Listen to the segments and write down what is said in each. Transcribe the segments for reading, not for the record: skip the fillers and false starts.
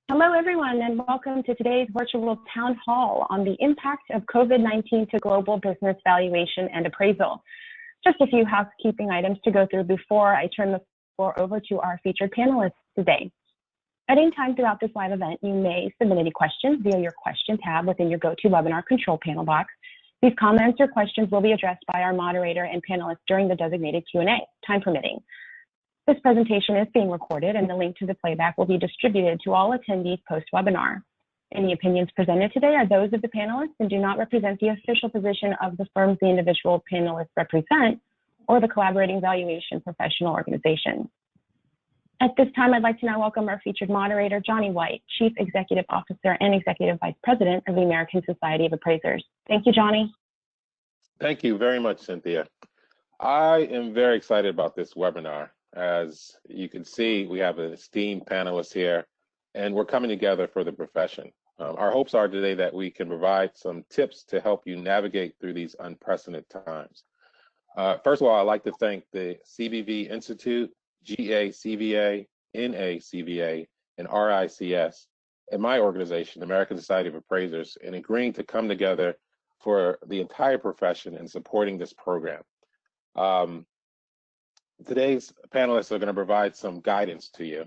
Hello, everyone, and welcome to today's virtual town hall on the impact of COVID-19 to global business valuation and appraisal. Just a few housekeeping items to go through before I turn the floor over to our featured panelists today. At any time throughout this live event, you may submit any questions via your question tab within your GoToWebinar control panel box. These comments or questions will be addressed by our moderator and panelists during the designated Q&A, time permitting. This presentation is being recorded, and the link to the playback will be distributed to all attendees post-webinar. Any opinions presented today are those of the panelists and do not represent the official position of the firms the individual panelists represent or the collaborating valuation professional organization. At this time, I'd like to now welcome our featured moderator, Johnny White, Chief Executive Officer and Executive Vice President of the American Society of Appraisers. Thank you, Johnny. Thank you very much, Cynthia. I am very excited about this webinar. As you can see, we have an esteemed panelist here, and we're coming together for the profession. Our hopes are today that we can provide some tips to help you navigate through these unprecedented times. First of all, I'd like to thank the CBV Institute, GACVA, NACVA, and RICS, and my organization, the American Society of Appraisers, in agreeing to come together for the entire profession in supporting this program. Today's panelists are going to provide some guidance to you.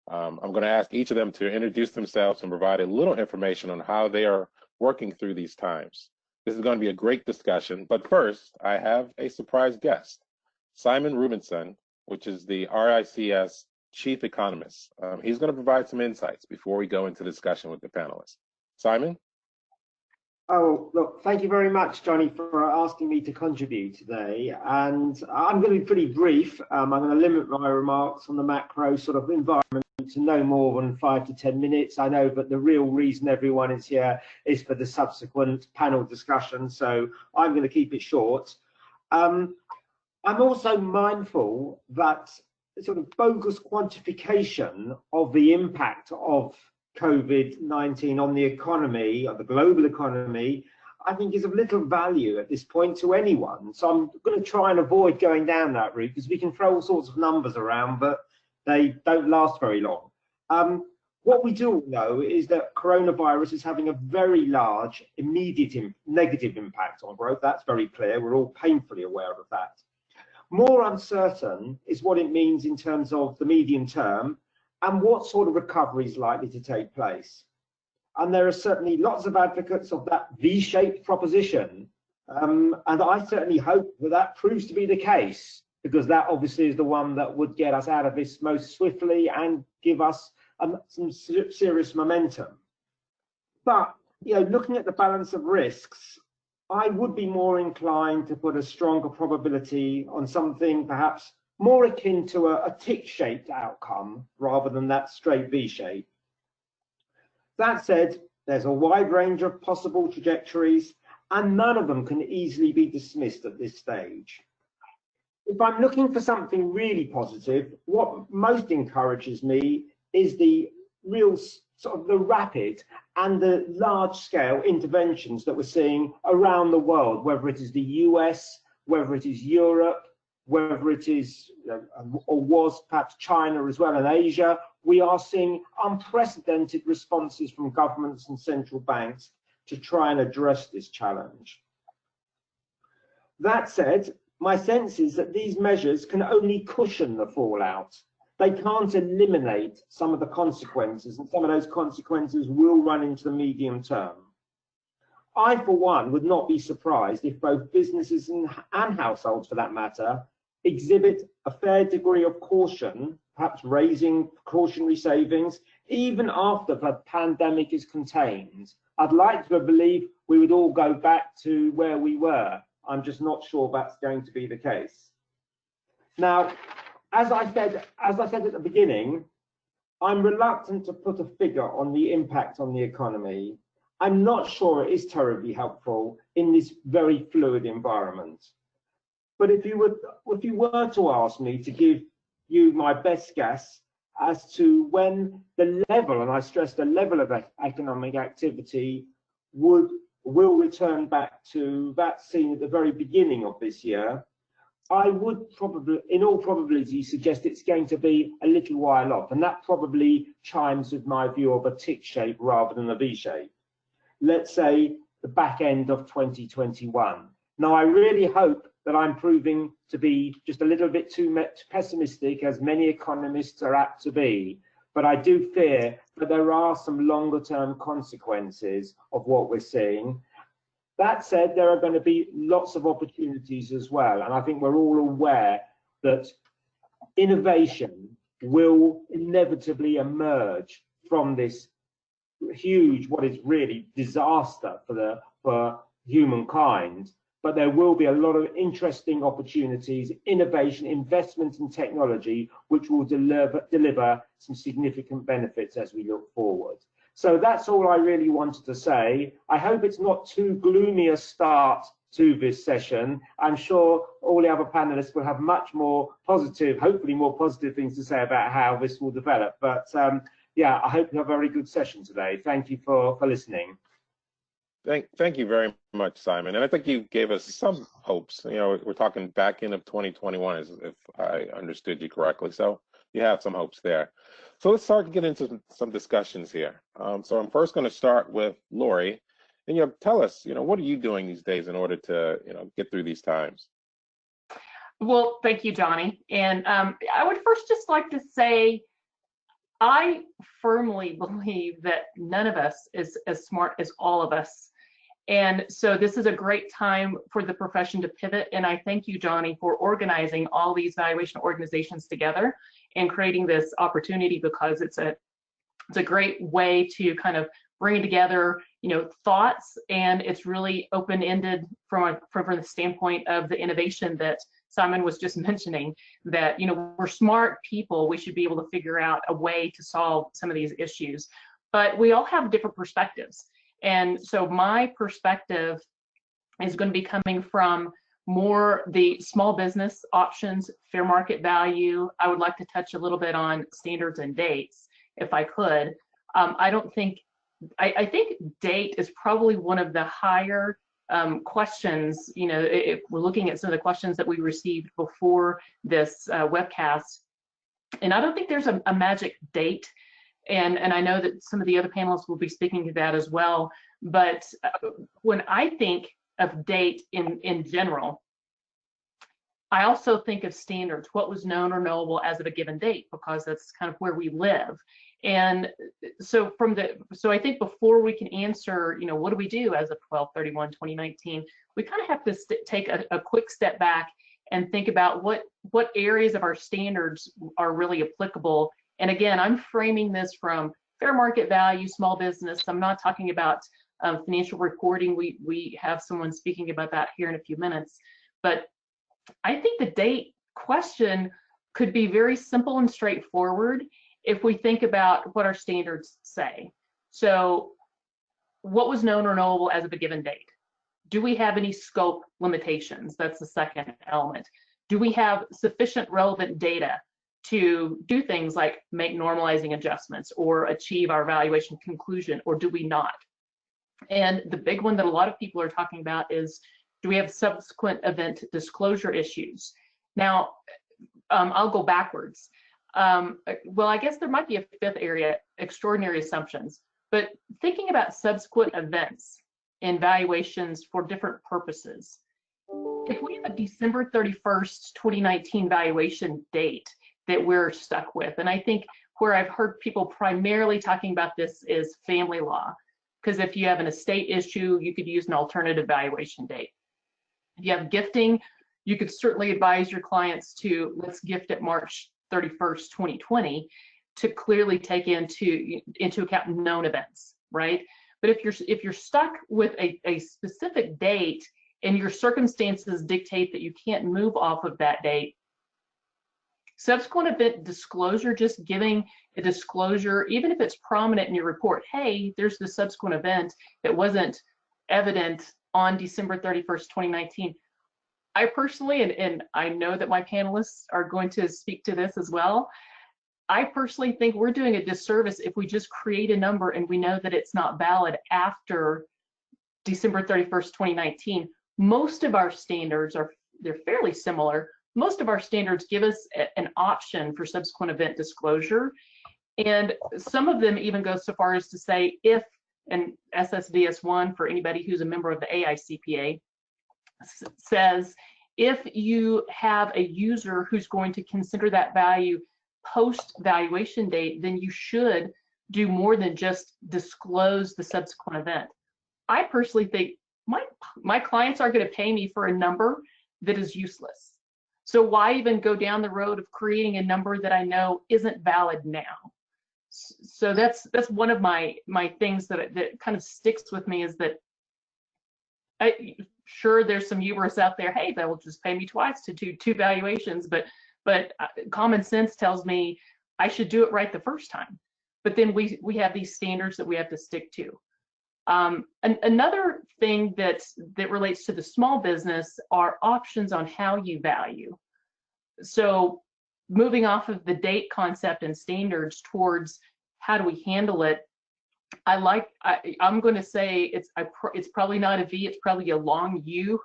I'm going to ask each of them to introduce themselves and provide a little information on how they are working through these times. This is going to be a great discussion, but first, I have a surprise guest, Simon Rubinson, which is the RICS Chief Economist. He's going to provide some insights before we go into discussion with the panelists. Simon? Oh, look, thank you very much, Johnny, for asking me to contribute today. And I'm going to be pretty brief. I'm going to limit my remarks on the macro sort of environment to no more than 5 to 10 minutes. I know, but the real reason everyone is here is for the subsequent panel discussion. So I'm going to keep it short. I'm also mindful that sort of bogus quantification of the impact of COVID-19 on the economy, or the global economy, I think is of little value at this point to anyone. So I'm going to try and avoid going down that route, because we can throw all sorts of numbers around, but they don't last very long. What we do know is that coronavirus is having a very large, immediate negative impact on growth. That's very clear. We're all painfully aware of that. More uncertain is what it means in terms of the medium term, and what sort of recovery is likely to take place. And there are certainly lots of advocates of that V-shaped proposition, and I certainly hope that that proves to be the case, because that obviously is the one that would get us out of this most swiftly and give us some serious momentum. But looking at the balance of risks, I would be more inclined to put a stronger probability on something perhaps more akin to a tick-shaped outcome rather than that straight V-shape. That said, there's a wide range of possible trajectories, and none of them can easily be dismissed at this stage. If I'm looking for something really positive, what most encourages me is the real sort of the rapid and the large-scale interventions that we're seeing around the world, whether it is the US, whether it is Europe, whether it is or was perhaps China as well, and Asia. We are seeing unprecedented responses from governments and central banks to try and address this challenge. That said, my sense is that these measures can only cushion the fallout. They can't eliminate some of the consequences, and some of those consequences will run into the medium term. I, for one, would not be surprised if both businesses and households, for that matter, exhibit a fair degree of caution, perhaps raising precautionary savings, even after the pandemic is contained. I'd like to believe we would all go back to where we were. I'm just not sure that's going to be the case. Now, as I said at the beginning, I'm reluctant to put a figure on the impact on the economy. I'm not sure it is terribly helpful in this very fluid environment. But if you were to ask me to give you my best guess as to when the level, and I stress the level of economic activity will return back to that seen at the very beginning of this year, I would probably, in all probability, suggest it's going to be a little while off, and that probably chimes with my view of a tick shape rather than a V shape. Let's say the back end of 2021. Now, I really hope that I'm proving to be just a little bit too pessimistic, as many economists are apt to be, but I do fear that there are some longer term consequences of what we're seeing. That said, there are going to be lots of opportunities as well, and I think we're all aware that innovation will inevitably emerge from this huge, what is really disaster for humankind. But there will be a lot of interesting opportunities, innovation, investment in technology, which will deliver some significant benefits as we look forward. So that's all I really wanted to say. I hope it's not too gloomy a start to this session. I'm sure all the other panelists will have much more positive, hopefully more positive things to say about how this will develop. But yeah, I hope you have a very good session today. Thank you for listening. Thank you very much, Simon. And I think you gave us some hopes. You know, we're talking back end of 2021, if I understood you correctly. So you have some hopes there. So let's start to get into some discussions here. So I'm first going to start with Lori, and tell us, what are you doing these days in order to, get through these times? Well, thank you, Johnny. And I would first just like to say, I firmly believe that none of us is as smart as all of us. And so this is a great time for the profession to pivot. And I thank you, Johnny, for organizing all these valuation organizations together and creating this opportunity, because it's a great way to kind of bring together, thoughts, and it's really open-ended from the standpoint of the innovation that Simon was just mentioning, that, we're smart people. We should be able to figure out a way to solve some of these issues, but we all have different perspectives. And so my perspective is going to be coming from more the small business options, fair market value. I would like to touch a little bit on standards and dates, if I could. I think date is probably one of the higher questions, if we're looking at some of the questions that we received before this webcast. And I don't think there's a magic date. And I know that some of the other panelists will be speaking to that as well. But when I think of date in general, I also think of standards, what was known or knowable as of a given date, because that's kind of where we live. And so I think before we can answer, what do we do as of 12/31/2019, we kind of have to take a quick step back and think about what areas of our standards are really applicable. And again, I'm framing this from fair market value, small business. I'm not talking about financial reporting. We have someone speaking about that here in a few minutes. But I think the date question could be very simple and straightforward if we think about what our standards say. So what was known or knowable as of a given date? Do we have any scope limitations? That's the second element. Do we have sufficient relevant data to do things like make normalizing adjustments or achieve our valuation conclusion, or do we not? And the big one that a lot of people are talking about is, do we have subsequent event disclosure issues? Now, I'll go backwards. Well, I guess there might be a fifth area, extraordinary assumptions, but thinking about subsequent events and valuations for different purposes. If we have a December 31st, 2019 valuation date that we're stuck with, and I think where I've heard people primarily talking about this is family law, because if you have an estate issue, you could use an alternative valuation date. If you have gifting, you could certainly advise your clients to let's gift at March 31st, 2020 to clearly take into account known events, right? But if you're stuck with a specific date and your circumstances dictate that you can't move off of that date, subsequent event disclosure, just giving a disclosure, even if it's prominent in your report, hey, there's the subsequent event that wasn't evident on December 31st, 2019. I personally, and I know that my panelists are going to speak to this as well, I personally think we're doing a disservice if we just create a number and we know that it's not valid after December 31st, 2019. Most of our standards they're fairly similar. most of our standards give us an option for subsequent event disclosure. And some of them even go so far as to say if, and SSDS1 for anybody who's a member of the AICPA, says if you have a user who's going to consider that value post valuation date, then you should do more than just disclose the subsequent event. I personally think my clients are going to pay me for a number that is useless. So why even go down the road of creating a number that I know isn't valid now? So that's one of my things that kind of sticks with me, is that sure, there's some hubris out there. Hey, that will just pay me twice to do 2 valuations, but common sense tells me I should do it right the first time. But then we have these standards that we have to stick to. Another thing that relates to the small business are options on how you value. So moving off of the date concept and standards towards how do we handle it, I'm going to say it's probably not a V, it's probably a long U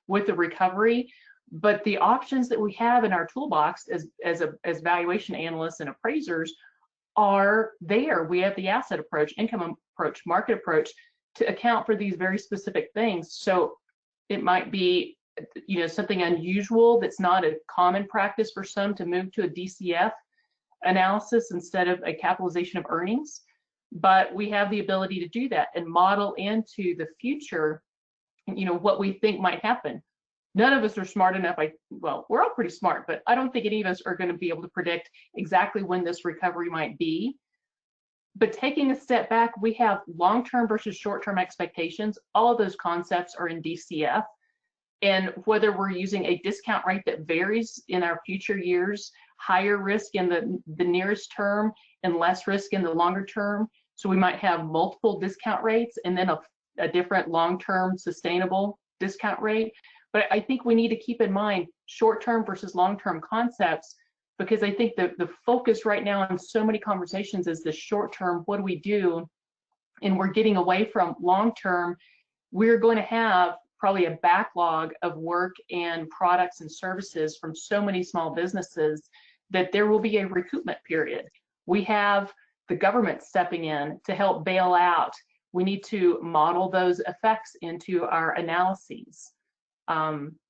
with the recovery. But the options that we have in our toolbox as valuation analysts and appraisers are there. We have the asset approach, income approach, market approach to account for these very specific things. So it might be, something unusual that's not a common practice for some to move to a DCF analysis instead of a capitalization of earnings. But we have the ability to do that and model into the future, what we think might happen. None of us are smart enough. Well, we're all pretty smart, but I don't think any of us are going to be able to predict exactly when this recovery might be. But taking a step back, we have long-term versus short-term expectations. All of those concepts are in DCF. And whether we're using a discount rate that varies in our future years, higher risk in the nearest term and less risk in the longer term. So we might have multiple discount rates and then a different long-term sustainable discount rate. But I think we need to keep in mind short-term versus long-term concepts, because I think the focus right now in so many conversations is the short-term, what do we do? And we're getting away from long-term. We're going to have probably a backlog of work and products and services from so many small businesses that there will be a recoupment period. We have the government stepping in to help bail out. We need to model those effects into our analyses.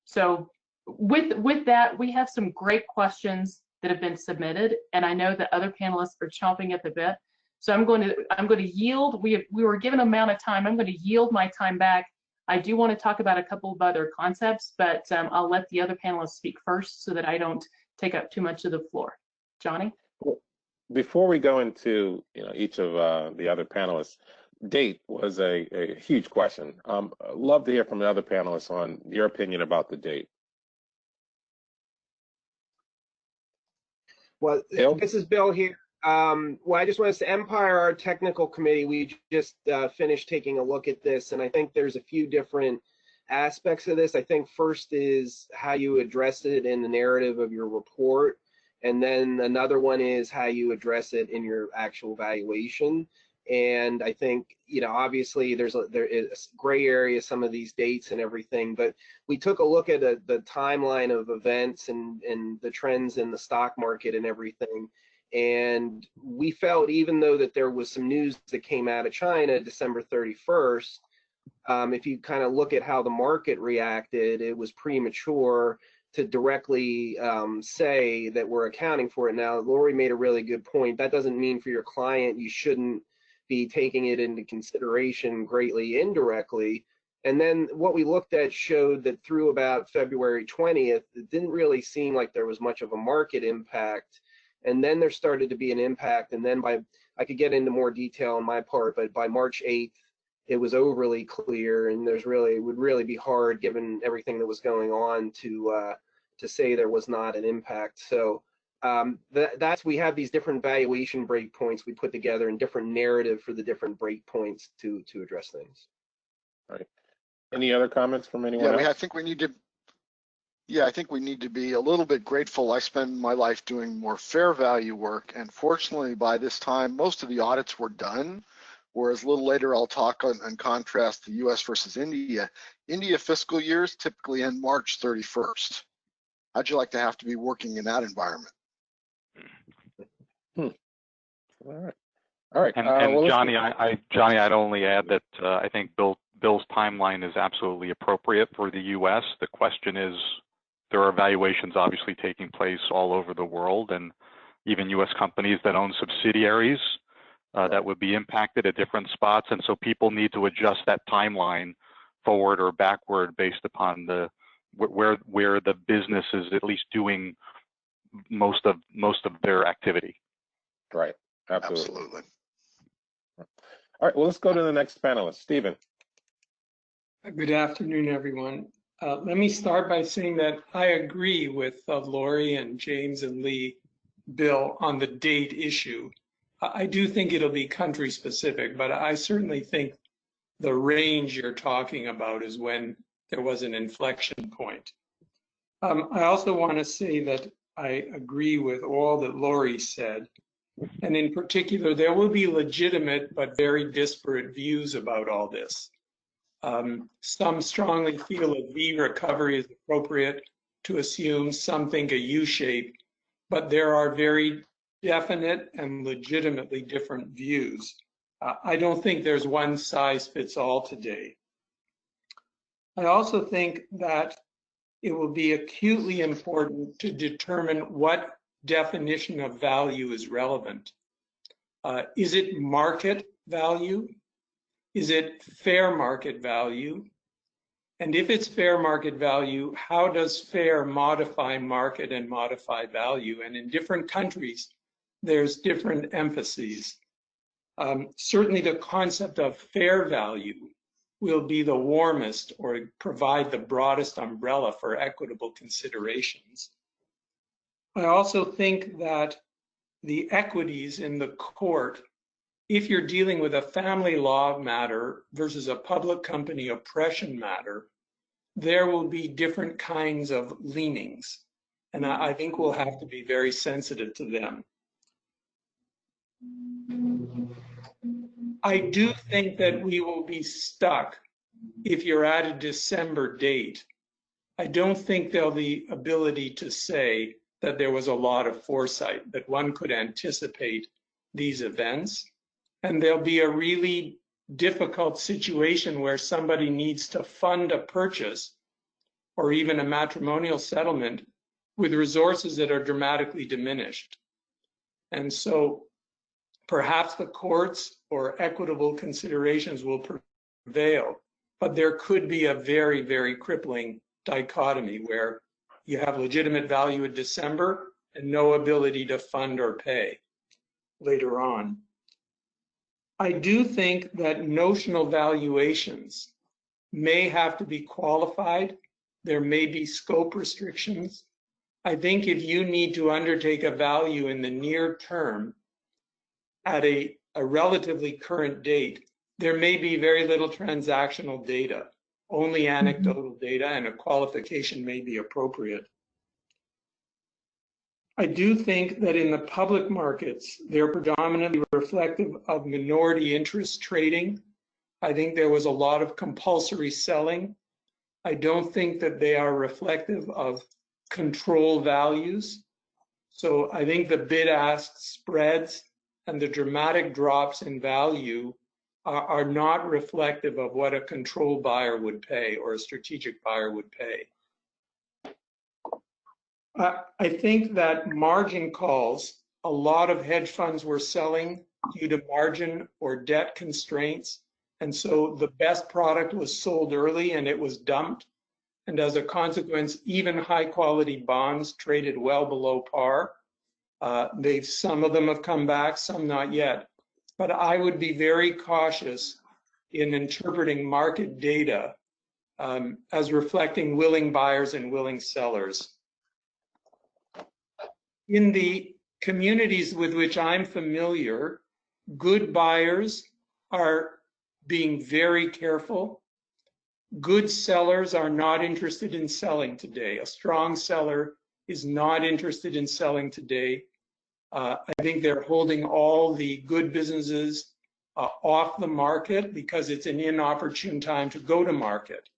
So with that, we have some great questions that have been submitted, and I know that other panelists are chomping at the bit. So I'm going to yield. We were given an amount of time. I'm going to yield my time back. I do want to talk about a couple of other concepts, but I'll let the other panelists speak first so that I don't take up too much of the floor. Johnny? Before we go into each of the other panelists, date was a huge question. I'd love to hear from the other panelists on your opinion about the date. Well, Bill? This is Bill here. Well, I just want to say, Empire, our technical committee, we just finished taking a look at this, and I think there's a few different aspects of this. I think first is how you address it in the narrative of your report, and then another one is how you address it in your actual valuation. And I think, obviously there is gray area, some of these dates and everything, but we took a look at the timeline of events and the trends in the stock market and everything. And we felt, even though that there was some news that came out of China December 31st, if you kind of look at how the market reacted, it was premature to directly say that we're accounting for it. Now, Lori made a really good point. That doesn't mean for your client you shouldn't be taking it into consideration greatly indirectly. And then what we looked at showed that through about February 20th, it didn't really seem like there was much of a market impact. And then there started to be an impact. And then I could get into more detail on my part, but by March 8th, it was overly clear, and it would really be hard, given everything that was going on, to say there was not an impact. So we have these different valuation breakpoints we put together and different narrative for the different breakpoints to address things. All right. Any other comments from anyone else? I think we need to be a little bit grateful. I spend my life doing more fair value work, and fortunately by this time most of the audits were done, whereas a little later I'll talk and contrast the US versus India. India fiscal years typically end March 31st. how'd you like to have to be working in that environment? All right. All right. And well, Johnny, I'd only add that I think Bill's timeline is absolutely appropriate for the U.S. The question is, there are valuations obviously taking place all over the world, and even U.S. companies that own subsidiaries that would be impacted at different spots, and so people need to adjust that timeline forward or backward based upon where the business is at least doing most of their activity. Right. Absolutely. Absolutely. All right. Well, let's go to the next panelist, Stephen. Good afternoon, everyone. Let me start by saying that I agree with Lori and James and Lee, Bill, on the date issue. I do think it'll be country specific, but I certainly think the range you're talking about is when there was an inflection point. I also want to say that I agree with all that Lori said. And in particular, there will be legitimate but very disparate views about all this. Some strongly feel a V recovery is appropriate to assume, some think a U shape, but there are very definite and legitimately different views. I don't think there's one size fits all today. I also think that it will be acutely important to determine what definition of value is relevant. Is it market value? Is it fair market value? And if it's fair market value, how does fair modify market and modify value? And in different countries, there's different emphases. Certainly the concept of fair value will be the warmest or provide the broadest umbrella for equitable considerations. I also think that the equities in the court, if you're dealing with a family law matter versus a public company oppression matter, there will be different kinds of leanings. And I think we'll have to be very sensitive to them. I do think that we will be stuck if you're at a December date. I don't think there'll be the ability to say that there was a lot of foresight, that one could anticipate these events. And there'll be a really difficult situation where somebody needs to fund a purchase or even a matrimonial settlement with resources that are dramatically diminished. And so perhaps the courts or equitable considerations will prevail, but there could be a very, very crippling dichotomy where you have legitimate value in December and no ability to fund or pay later on. I do think that notional valuations may have to be qualified. There may be scope restrictions. I think if you need to undertake a value in the near term at a relatively current date, there may be very little transactional data, only anecdotal data, and a qualification may be appropriate. I do think that in the public markets, they're predominantly reflective of minority interest trading. I think there was a lot of compulsory selling. I don't think that they are reflective of control values. So I think the bid-ask spreads and the dramatic drops in value are not reflective of what a control buyer would pay or a strategic buyer would pay. I think that margin calls, a lot of hedge funds were selling due to margin or debt constraints. And so the best product was sold early and it was dumped. And as a consequence, even high quality bonds traded well below par. Some of them have come back, some not yet. But I would be very cautious in interpreting market data as reflecting willing buyers and willing sellers. In the communities with which I'm familiar, good buyers are being very careful. Good sellers are not interested in selling today. A strong seller is not interested in selling today. I think they're holding all the good businesses off the market because it's an inopportune time to go to market.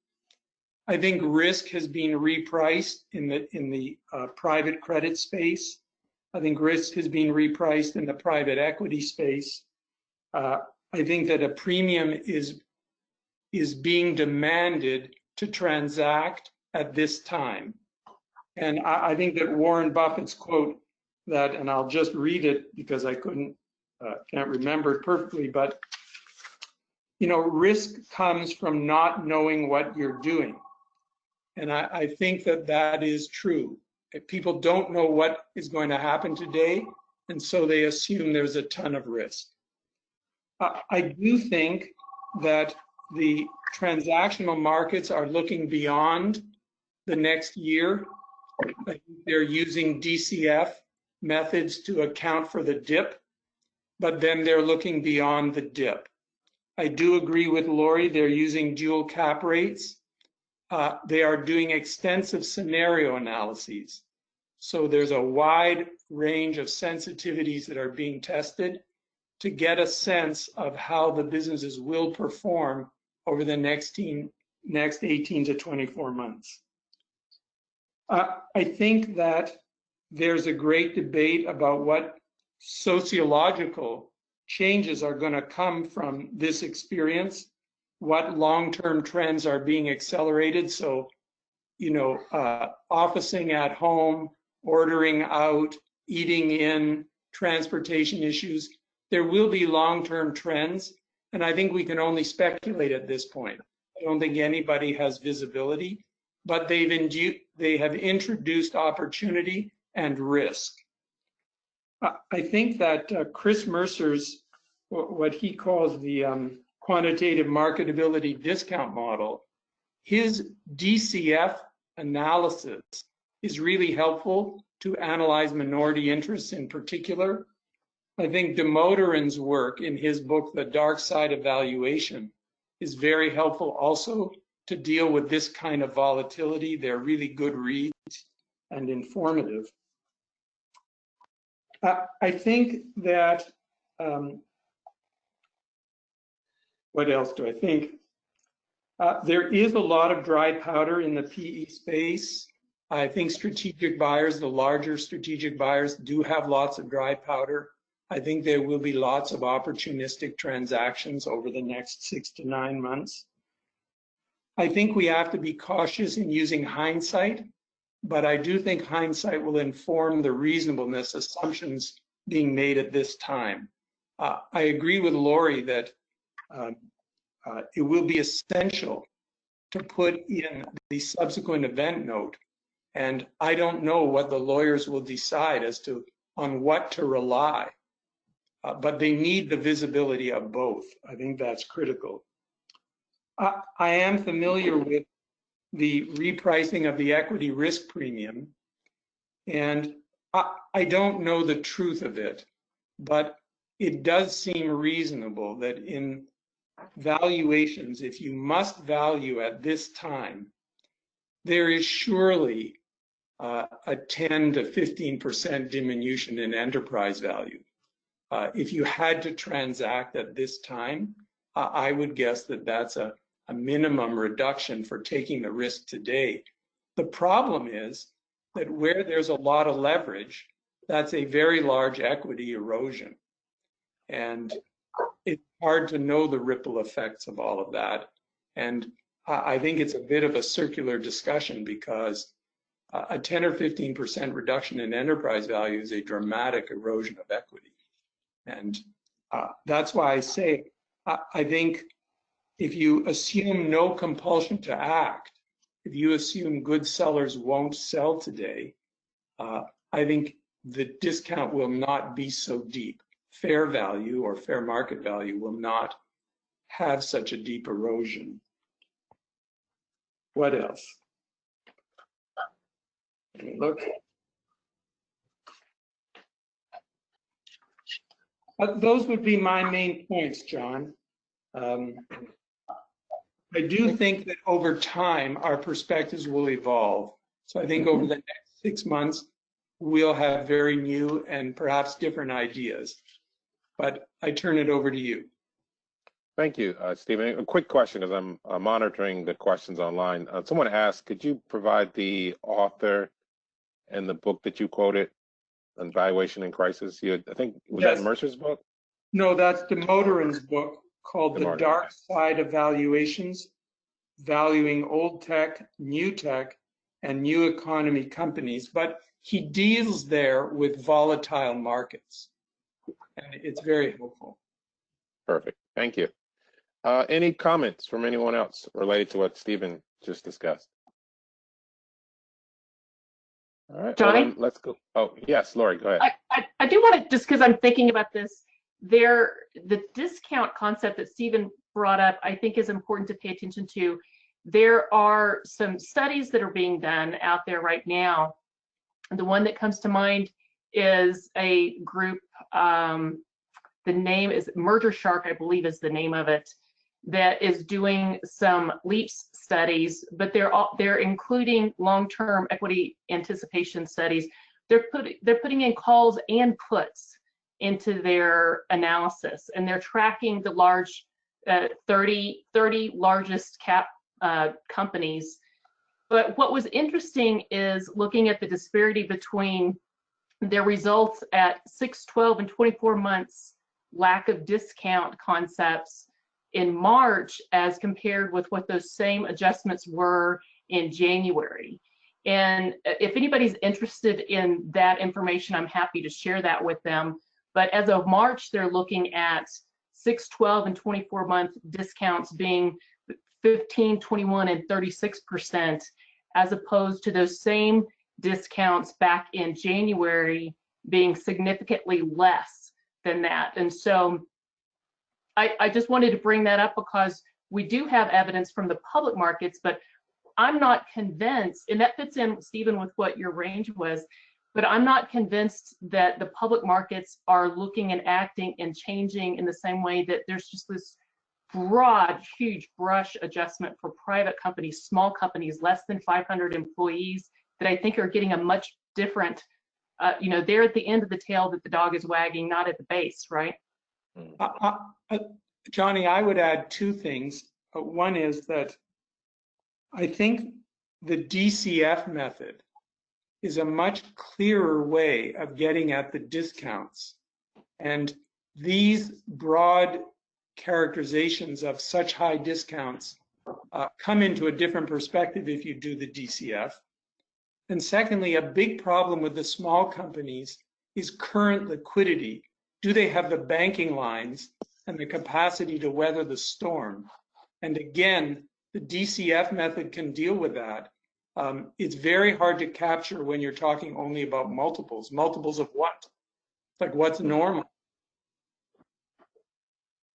I think risk has been repriced in the private credit space. I think risk has been repriced in the private equity space. I think that a premium is being demanded to transact at this time. And I think that Warren Buffett's quote that, and I'll just read it because I can't remember it perfectly, but risk comes from not knowing what you're doing. And I think that that is true. If people don't know what is going to happen today, and so they assume there's a ton of risk. I do think that the transactional markets are looking beyond the next year. I think they're using DCF methods to account for the dip, but then they're looking beyond the dip. I do agree with Lori, they're using dual cap rates. They are doing extensive scenario analyses. So there's a wide range of sensitivities that are being tested to get a sense of how the businesses will perform over the next 18 to 24 months. I think that there's a great debate about what sociological changes are going to come from this experience, what long-term trends are being accelerated. So, officing at home, ordering out, eating in, transportation issues. There will be long-term trends, and I think we can only speculate at this point. I don't think anybody has visibility, but they have introduced opportunity and risk. I think that Chris Mercer's, what he calls the quantitative marketability discount model, his DCF analysis is really helpful to analyze minority interests in particular. I think Damodaran's work in his book, The Dark Side of Valuation, is very helpful also to deal with this kind of volatility. They're really good reads and informative. I think that, what else do I think? There is a lot of dry powder in the PE space. I think strategic buyers, the larger strategic buyers, do have lots of dry powder. I think there will be lots of opportunistic transactions over the next 6 to 9 months. I think we have to be cautious in using hindsight, but I do think hindsight will inform the reasonableness assumptions being made at this time. I agree with Lori that it will be essential to put in the subsequent event note, and I don't know what the lawyers will decide as to on what to rely, but they need the visibility of both. I think that's critical. I am familiar with the repricing of the equity risk premium, and I don't know the truth of it, but it does seem reasonable that in valuations, if you must value at this time, there is surely a 10 to 15% diminution in enterprise value. If you had to transact at this time, I would guess that that's a minimum reduction for taking the risk today. The problem is that where there's a lot of leverage, that's a very large equity erosion. And it's hard to know the ripple effects of all of that. And I think it's a bit of a circular discussion because a 10 or 15% reduction in enterprise value is a dramatic erosion of equity. And that's why I say, I think if you assume no compulsion to act, if you assume good sellers won't sell today, I think the discount will not be so deep. Fair value or fair market value will not have such a deep erosion. What else? Let me look. Those would be my main points, John. I do think that over time, our perspectives will evolve. So I think over the next 6 months, we'll have very new and perhaps different ideas. But I turn it over to you. Thank you, Stephen. A quick question as I'm monitoring the questions online. Someone asked, could you provide the author and the book that you quoted on Valuation and Crisis? I think, was that Mercer's book? No, that's the Motorin's book called The Dark Side of Valuations, Valuing Old Tech, New Tech, and New Economy Companies. But he deals there with volatile markets, and it's very helpful. Perfect. Thank you. Any comments from anyone else related to what Stephen just discussed? All right, Johnny? well, let's go. Oh, yes, Lori, go ahead. I do want to, just because I'm thinking about this, the discount concept that Stephen brought up, I think is important to pay attention to. There are some studies that are being done out there right now. The one that comes to mind is a group, the name is Merger Shark, I believe is the name of it, that is doing some LEAPS studies, but they're including long-term equity anticipation studies. They're putting in calls and puts into their analysis, and they're tracking the large 30 largest cap companies. But what was interesting is looking at the disparity between their results at 6, 12, and 24 months lack of discount concepts in March as compared with what those same adjustments were in January. And if anybody's interested in that information, I'm happy to share that with them. But as of March, they're looking at 6, 12, and 24-month discounts being 15, 21, and 36%, as opposed to those same discounts back in January being significantly less than that. And so I just wanted to bring that up because we do have evidence from the public markets, but I'm not convinced, and that fits in, Stephen, with what your range was, but I'm not convinced that the public markets are looking and acting and changing in the same way that there's just this broad, huge brush adjustment for private companies, small companies, less than 500 employees, that I think are getting a much different, they're at the end of the tail that the dog is wagging, not at the base, right? Johnny, I would add two things. One is that I think the DCF method is a much clearer way of getting at the discounts. And these broad characterizations of such high discounts come into a different perspective if you do the DCF. And secondly, a big problem with the small companies is current liquidity. Do they have the banking lines and the capacity to weather the storm? And again, the DCF method can deal with that. It's very hard to capture when you're talking only about multiples. Multiples of what? Like what's normal?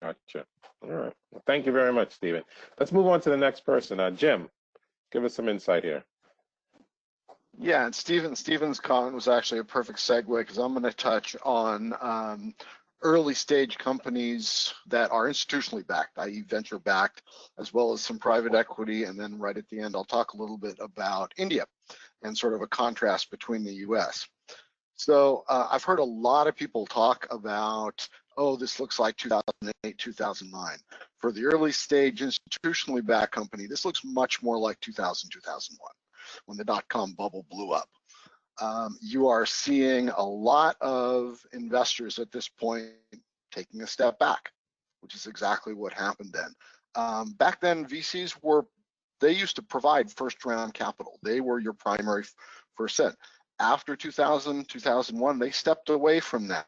Gotcha. All right. Well, thank you very much, Stephen. Let's move on to the next person. Jim, give us some insight here. Yeah, and Stephen's comment was actually a perfect segue because I'm going to touch on early stage companies that are institutionally backed, i.e. venture backed, as well as some private equity. And then right at the end, I'll talk a little bit about India and sort of a contrast between the US. So I've heard a lot of people talk about, oh, this looks like 2008, 2009. For the early stage institutionally backed company, this looks much more like 2000, 2001, when the dot-com bubble blew up. You are seeing a lot of investors at this point taking a step back, which is exactly what happened then. Back then, VCs they used to provide first round capital. They were your primary first set. After 2000, 2001, they stepped away from that.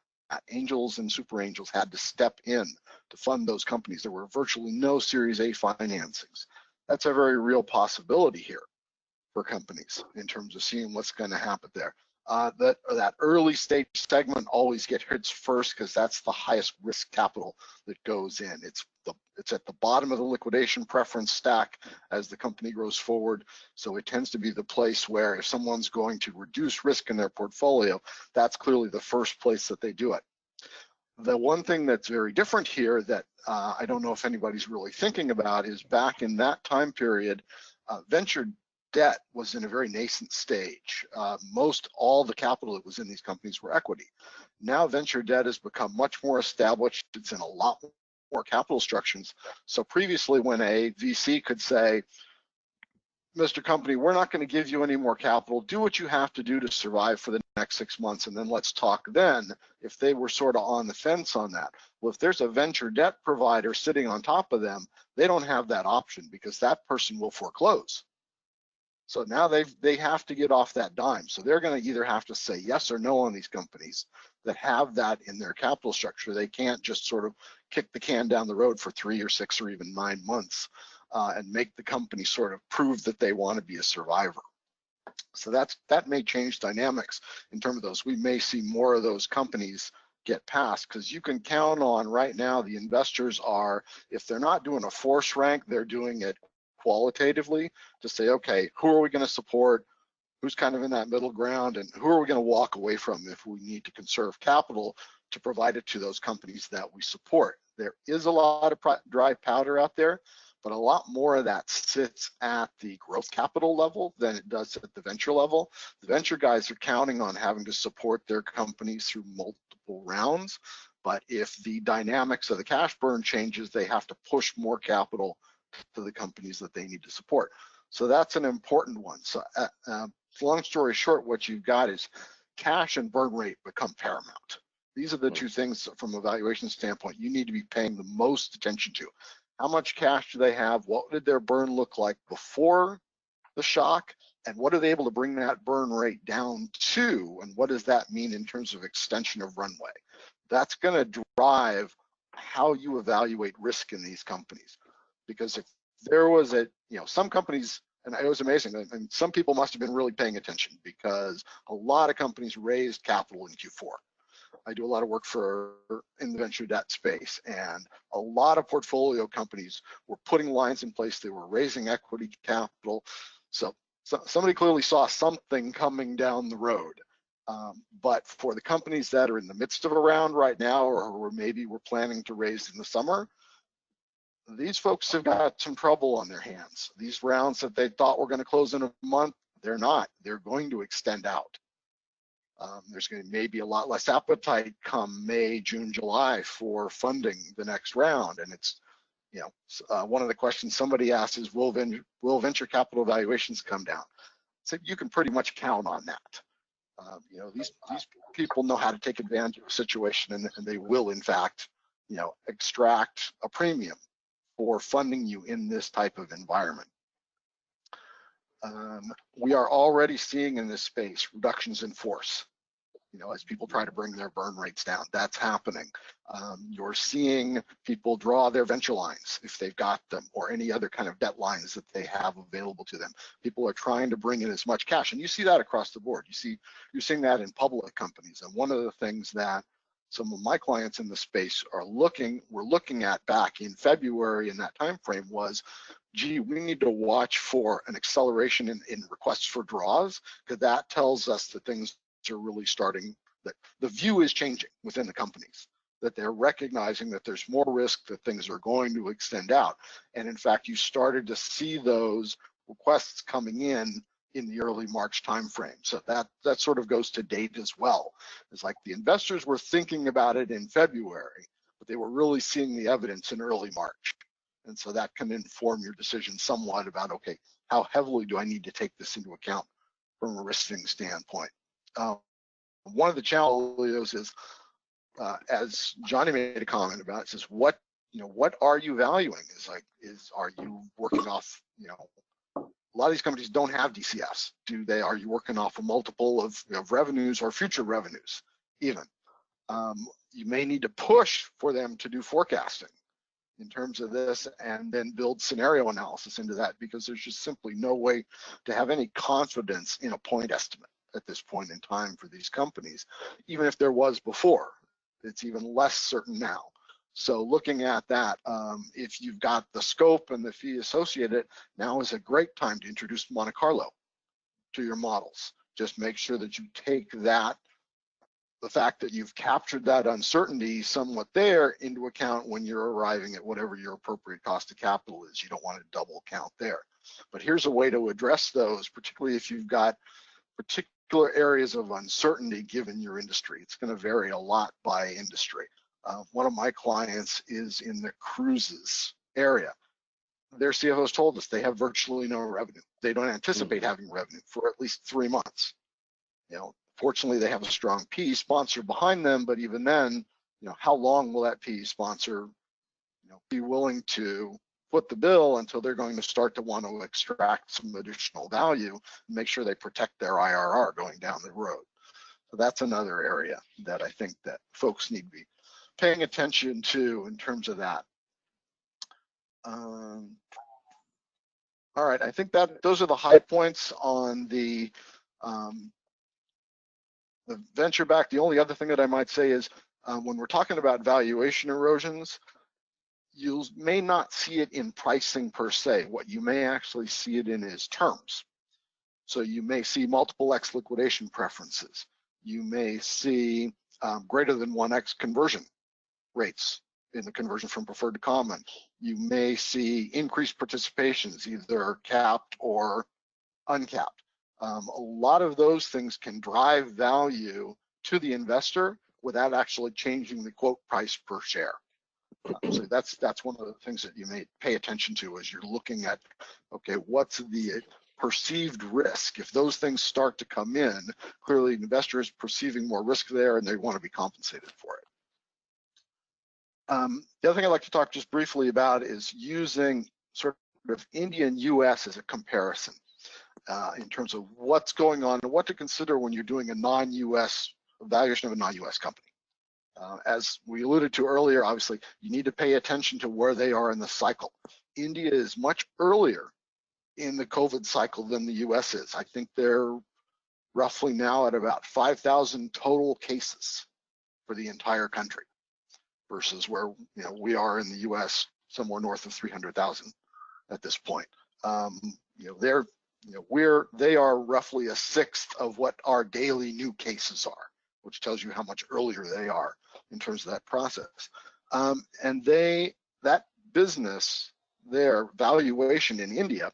Angels and super angels had to step in to fund those companies. There were virtually no Series A financings. That's a very real possibility here for companies in terms of seeing what's going to happen there. That early stage segment always gets hits first because that's the highest risk capital that goes in. It's at the bottom of the liquidation preference stack as the company grows forward. So it tends to be the place where if someone's going to reduce risk in their portfolio, that's clearly the first place that they do it. The one thing that's very different here that I don't know if anybody's really thinking about is back in that time period, venture debt was in a very nascent stage. Most all the capital that was in these companies were equity. Now venture debt has become much more established. It's in a lot more capital structures. So previously when a VC could say, Mr. Company, we're not going to give you any more capital. Do what you have to do to survive for the next 6 months, and then let's talk then, if they were sort of on the fence on that. Well, if there's a venture debt provider sitting on top of them, they don't have that option because that person will foreclose. So now they have to get off that dime. So they're going to either have to say yes or no on these companies that have that in their capital structure. They can't just sort of kick the can down the road for 3 or 6 or even 9 months. And make the company sort of prove that they want to be a survivor. So that may change dynamics in terms of those. We may see more of those companies get passed because you can count on right now the investors are, if they're not doing a force rank, they're doing it qualitatively to say, okay, who are we going to support? Who's kind of in that middle ground, and who are we going to walk away from if we need to conserve capital to provide it to those companies that we support? There is a lot of dry powder out there, but a lot more of that sits at the growth capital level than it does at the venture level. The venture guys are counting on having to support their companies through multiple rounds, but if the dynamics of the cash burn changes, they have to push more capital to the companies that they need to support. So that's an important one. So long story short, what you've got is cash and burn rate become paramount. These are the two things from a valuation standpoint you need to be paying the most attention to. How much cash do they have? What did their burn look like before the shock? And what are they able to bring that burn rate down to? And what does that mean in terms of extension of runway? That's going to drive how you evaluate risk in these companies. Because if there was some companies, and it was amazing, and some people must have been really paying attention because a lot of companies raised capital in Q4. I do a lot of work in the venture debt space, and a lot of portfolio companies were putting lines in place. They were raising equity capital. So somebody clearly saw something coming down the road. But for the companies that are in the midst of a round right now, or maybe we're planning to raise in the summer, these folks have got some trouble on their hands. These rounds that they thought were going to close in a month, they're not. They're going to extend out. There's going to maybe a lot less appetite come May, June, July for funding the next round. And it's, one of the questions somebody asked is, will venture capital valuations come down? So you can pretty much count on that. These people know how to take advantage of a situation, and they will, in fact, extract a premium for funding you in this type of environment. We are already seeing in this space reductions in force, as people try to bring their burn rates down. That's happening. You're seeing people draw their venture lines if they've got them, or any other kind of debt lines that they have available to them. People are trying to bring in as much cash, and you see that across the board. You're seeing that in public companies. And one of the things that some of my clients in the space were looking at back in February in that time frame was, gee, we need to watch for an acceleration in requests for draws, because that tells us that things are really starting, that the view is changing within the companies, that they're recognizing that there's more risk, that things are going to extend out. And in fact, you started to see those requests coming in the early March timeframe. So that sort of goes to date as well. It's like the investors were thinking about it in February, but they were really seeing the evidence in early March. And so that can inform your decision somewhat about, okay, how heavily do I need to take this into account from a risking standpoint? One of the challenges is, as Johnny made a comment about, it says, what are you valuing? Are you working off, a lot of these companies don't have DCFs. Are you working off a multiple of revenues or future revenues even? You may need to push for them to do forecasting in terms of this, and then build scenario analysis into that, because there's just simply no way to have any confidence in a point estimate at this point in time for these companies. Even if there was before, it's even less certain now. So looking at that, if you've got the scope and the fee associated, now is a great time to introduce Monte Carlo to your models. Just make sure that you take that, the fact that you've captured that uncertainty somewhat there, into account when you're arriving at whatever your appropriate cost of capital is. You don't want to double count there. But here's a way to address those, particularly if you've got particular areas of uncertainty given your industry. It's going to vary a lot by industry. One of my clients is in the cruises area. Their CFOs told us they have virtually no revenue. They don't anticipate having revenue for at least 3 months. Fortunately, they have a strong PE sponsor behind them, but even then, how long will that PE sponsor, be willing to foot the bill until they're going to start to want to extract some additional value and make sure they protect their IRR going down the road. So that's another area that I think that folks need to be paying attention to in terms of that. All right, I think that those are the high points on the venture back. The only other thing that I might say is when we're talking about valuation erosions, you may not see it in pricing per se. What you may actually see it in is terms. So you may see multiple X liquidation preferences. You may see greater than 1X conversion rates in the conversion from preferred to common. You may see increased participations, either capped or uncapped. A lot of those things can drive value to the investor without actually changing the quote price per share. So that's one of the things that you may pay attention to as you're looking at, okay, what's the perceived risk? If those things start to come in, clearly the investor is perceiving more risk there and they want to be compensated for it. The other thing I'd like to talk just briefly about is using sort of India and US as a comparison in terms of what's going on and what to consider when you're doing a non-US valuation of a non-US company. As we alluded to earlier, obviously, you need to pay attention to where they are in the cycle. India is much earlier in the COVID cycle than the US is. I think they're roughly now at about 5,000 total cases for the entire country versus where we are in the US, somewhere north of 300,000 at this point. They are roughly a sixth of what our daily new cases are, which tells you how much earlier they are in terms of that process. And that business, their valuation in India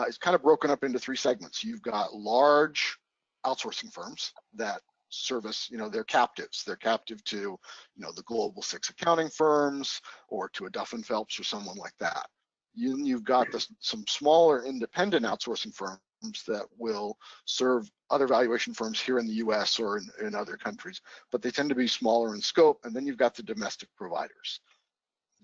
is kind of broken up into 3 segments. You've got large outsourcing firms that service, they're captives. They're captive to, the global 6 accounting firms or to a Duff & Phelps or someone like that. You've got some smaller independent outsourcing firms that will serve other valuation firms here in the US or in other countries, but they tend to be smaller in scope. And then you've got the domestic providers.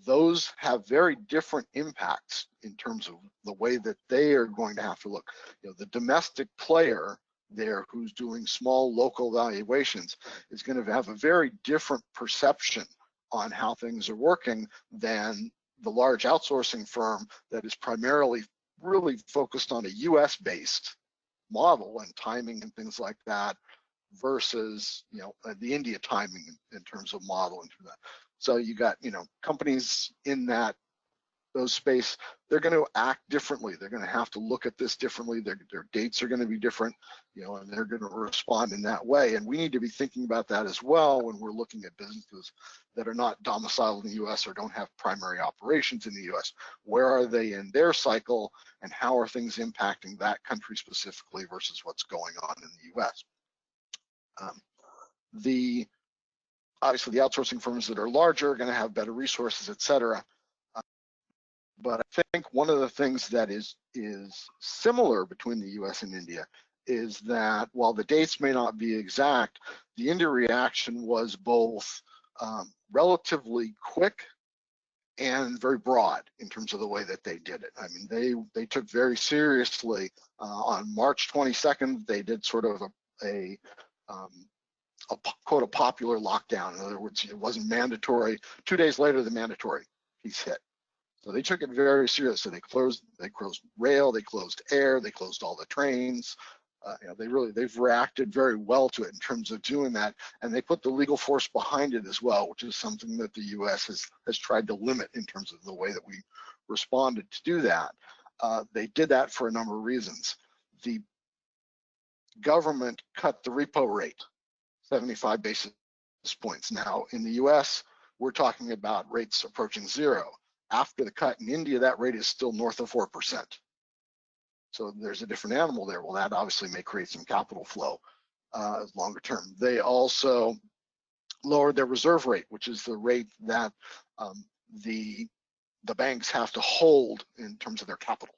Those have very different impacts in terms of the way that they are going to have to look. The domestic player there who's doing small local valuations is going to have a very different perception on how things are working than the large outsourcing firm that is primarily really focused on a US based model and timing and things like that versus the India timing in terms of model and that. So you got companies in those space, they're going to act differently. They're going to have to look at this differently. Their dates are going to be different, and they're going to respond in that way. And we need to be thinking about that as well when we're looking at businesses that are not domiciled in the US or don't have primary operations in the US. Where are they in their cycle and how are things impacting that country specifically versus what's going on in the US? Obviously the outsourcing firms that are larger are going to have better resources, et cetera. But I think one of the things that is similar between the US and India is that while the dates may not be exact, the India reaction was both relatively quick and very broad in terms of the way that they did it. I mean, they took very seriously on March 22nd, they did sort of a quote a popular lockdown. In other words, it wasn't mandatory. 2 days later, the mandatory piece hit. So they took it very seriously. They closed rail, they closed air, they closed all the trains. They've reacted very well to it in terms of doing that, and they put the legal force behind it as well, which is something that the U.S. has tried to limit in terms of the way that we responded to do that. They did that for a number of reasons. The government cut the repo rate 75 basis points. Now in the U.S., we're talking about rates approaching 0. After the cut in India, that rate is still north of 4%. So there's a different animal there. Well, that obviously may create some capital flow longer term. They also lowered their reserve rate, which is the rate that the banks have to hold in terms of their capital.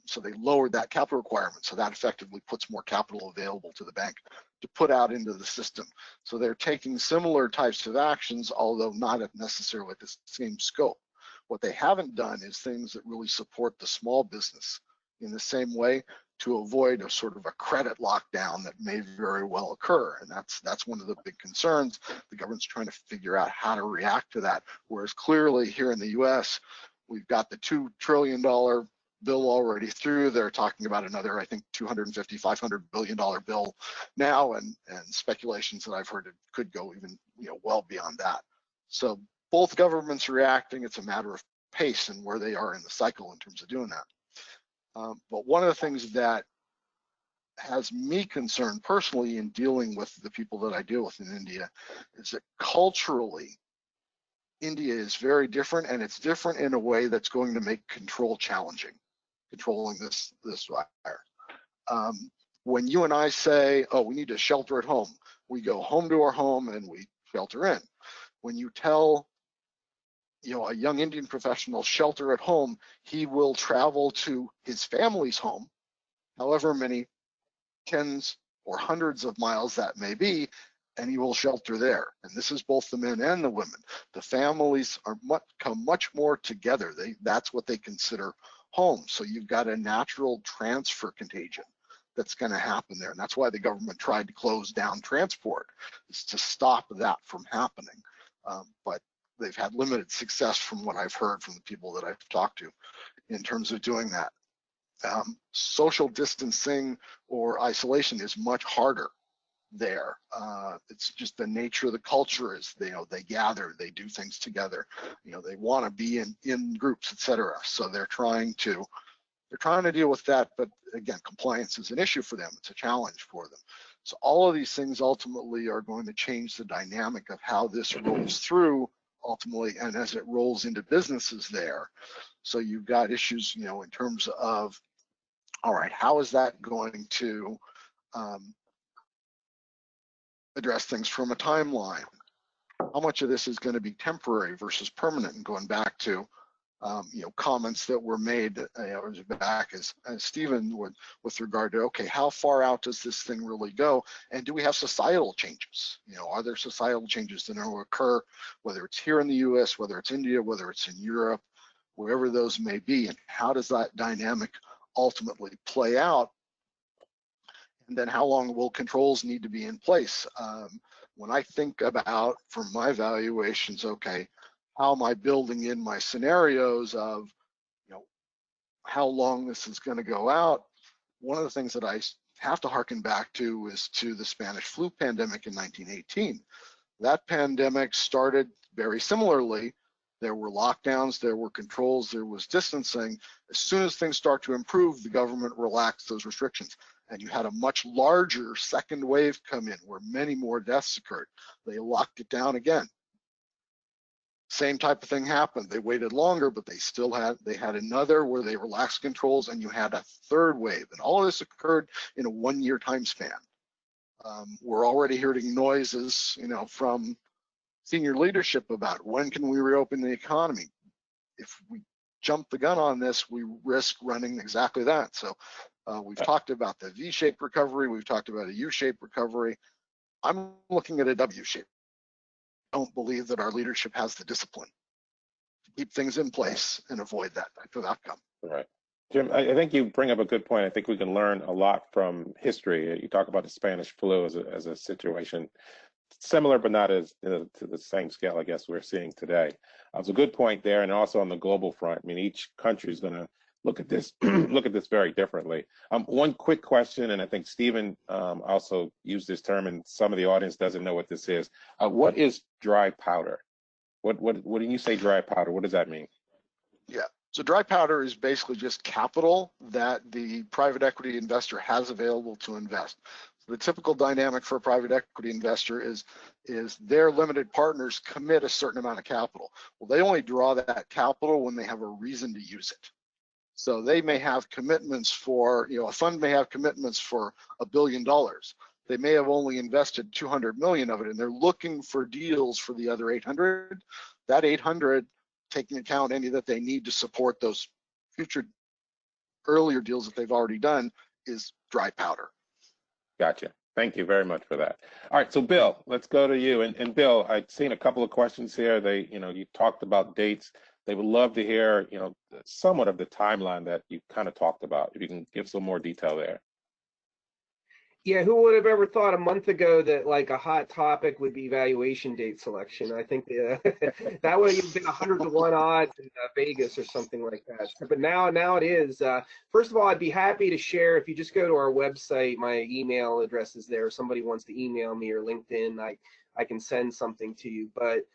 So they lowered that capital requirement. So that effectively puts more capital available to the bank to put out into the system. So they're taking similar types of actions, although not necessarily at the same scope. What they haven't done is things that really support the small business in the same way, to avoid a sort of a credit lockdown that may very well occur. And that's one of the big concerns. The government's trying to figure out how to react to that. Whereas clearly here in the US, we've got the $2 trillion bill already through. They're talking about another, I think, $250, $500 billion bill now, and speculations that I've heard it could go even, well beyond that. So both governments are reacting. It's a matter of pace and where they are in the cycle in terms of doing that. But one of the things that has me concerned personally in dealing with the people that I deal with in India is that culturally, India is very different, and it's different in a way that's going to make control challenging, controlling this virus. When you and I say, oh, we need to shelter at home, we go home to our home and we shelter in. When you tell a young Indian professional shelter at home, he will travel to his family's home, however many tens or hundreds of miles that may be, and he will shelter there. And this is both the men and the women. The families come much more together. That's what they consider home. So you've got a natural transfer contagion that's going to happen there. And that's why the government tried to close down transport, is to stop that from happening. But they've had limited success from what I've heard from the people that I've talked to in terms of doing that. Social distancing or isolation is much harder there. It's just the nature of the culture is they gather, they do things together, they want to be in groups, etc. So they're trying to deal with that, but again, compliance is an issue for them. It's a challenge for them. So all of these things ultimately are going to change the dynamic of how this rolls through ultimately, and as it rolls into businesses there. So you've got issues, in terms of, all right, how is that going to address things from a timeline? How much of this is going to be temporary versus permanent? And going back to comments that were made back as Stephen would, with regard to, okay, how far out does this thing really go? And do we have societal changes? Are there societal changes that will occur, whether it's here in the US, whether it's India, whether it's in Europe, wherever those may be, and how does that dynamic ultimately play out? And then how long will controls need to be in place? When I think about, from my valuations, okay, how am I building in my scenarios of, how long this is going to go out? One of the things that I have to harken back to is to the Spanish flu pandemic in 1918. That pandemic started very similarly. There were lockdowns, there were controls, there was distancing. As soon as things start to improve, the government relaxed those restrictions. And you had a much larger second wave come in where many more deaths occurred. They locked it down again. Same type of thing happened. They waited longer, but they had another where they relaxed controls, and you had a third wave. And all of this occurred in a 1-year time span. We're already hearing noises, from senior leadership about when can we reopen the economy. If we jump the gun on this, we risk running exactly that. So we've talked about the V-shaped recovery. We've talked about a U-shaped recovery. I'm looking at a W-shape. I don't believe that our leadership has the discipline to keep things in place and avoid that type of outcome. Right. Jim, I think you bring up a good point. I think we can learn a lot from history. You talk about the Spanish flu as a situation similar, but not as to the same scale, I guess, we're seeing today. It's a good point there. And also on the global front, I mean, each country is going to look at this very differently. One quick question, and I think Stephen also used this term, and some of the audience doesn't know what this is. What is dry powder? What do you say dry powder? What does that mean? Yeah, so dry powder is basically just capital that the private equity investor has available to invest. So the typical dynamic for a private equity investor is their limited partners commit a certain amount of capital. Well, they only draw that capital when they have a reason to use it. So they may have commitments for, a fund may have commitments for $1 billion. They may have only invested 200 million of it, and they're looking for deals for the other 800. That 800, taking account any that they need to support those future earlier deals that they've already done, is dry powder. Gotcha. Thank you very much for that. All right, so Bill, let's go to you. And Bill, I've seen a couple of questions here. You talked about dates. They would love to hear, somewhat of the timeline that you kind of talked about. If you can give some more detail there. Yeah, who would have ever thought a month ago that like a hot topic would be valuation date selection? I think that would have been 100-to-1 odds in Vegas or something like that. But now it is. First of all, I'd be happy to share, if you just go to our website, my email address is there. If somebody wants to email me or LinkedIn, I can send something to you. But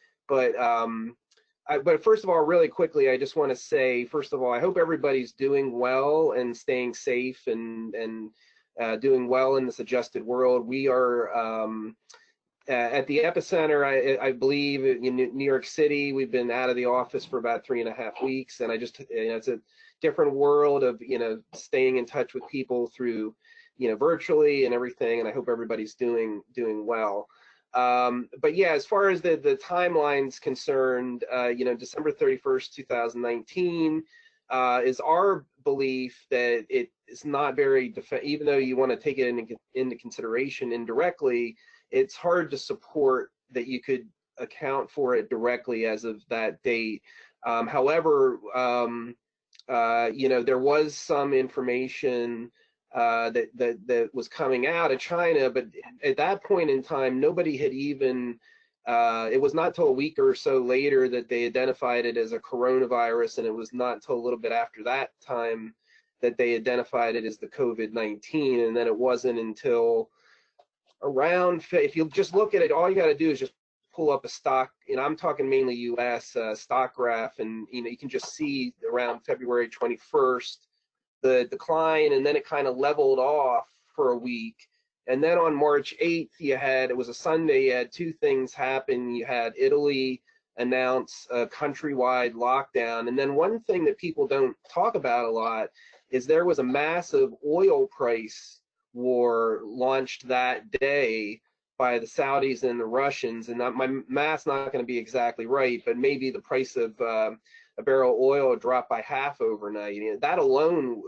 first of all, really quickly, I just want to say, first of all, I hope everybody's doing well and staying safe and doing well in this adjusted world. We are at the epicenter, I believe, in New York City. We've been out of the office for about 3.5 weeks, and it's a different world of staying in touch with people through virtually and everything. And I hope everybody's doing well. But yeah, as far as the timeline's concerned, December 31st, 2019 is our belief that it is not very, even though you want to take it into consideration indirectly, it's hard to support that you could account for it directly as of that date. However, there was some information that was coming out of China, but at that point in time, nobody had even, it was not till a week or so later that they identified it as a coronavirus, and it was not until a little bit after that time that they identified it as the COVID-19, and then it wasn't until around, if you just look at it, all you got to do is just pull up a stock, I'm talking mainly US stock graph, and you can just see around February 21st, the decline, and then it kind of leveled off for a week. And then on March 8th, it was a Sunday, you had two things happen. You had Italy announce a countrywide lockdown. And then one thing that people don't talk about a lot is there was a massive oil price war launched that day by the Saudis and the Russians. And my math's not going to be exactly right, but maybe the price of a barrel of oil dropped by half overnight. That alone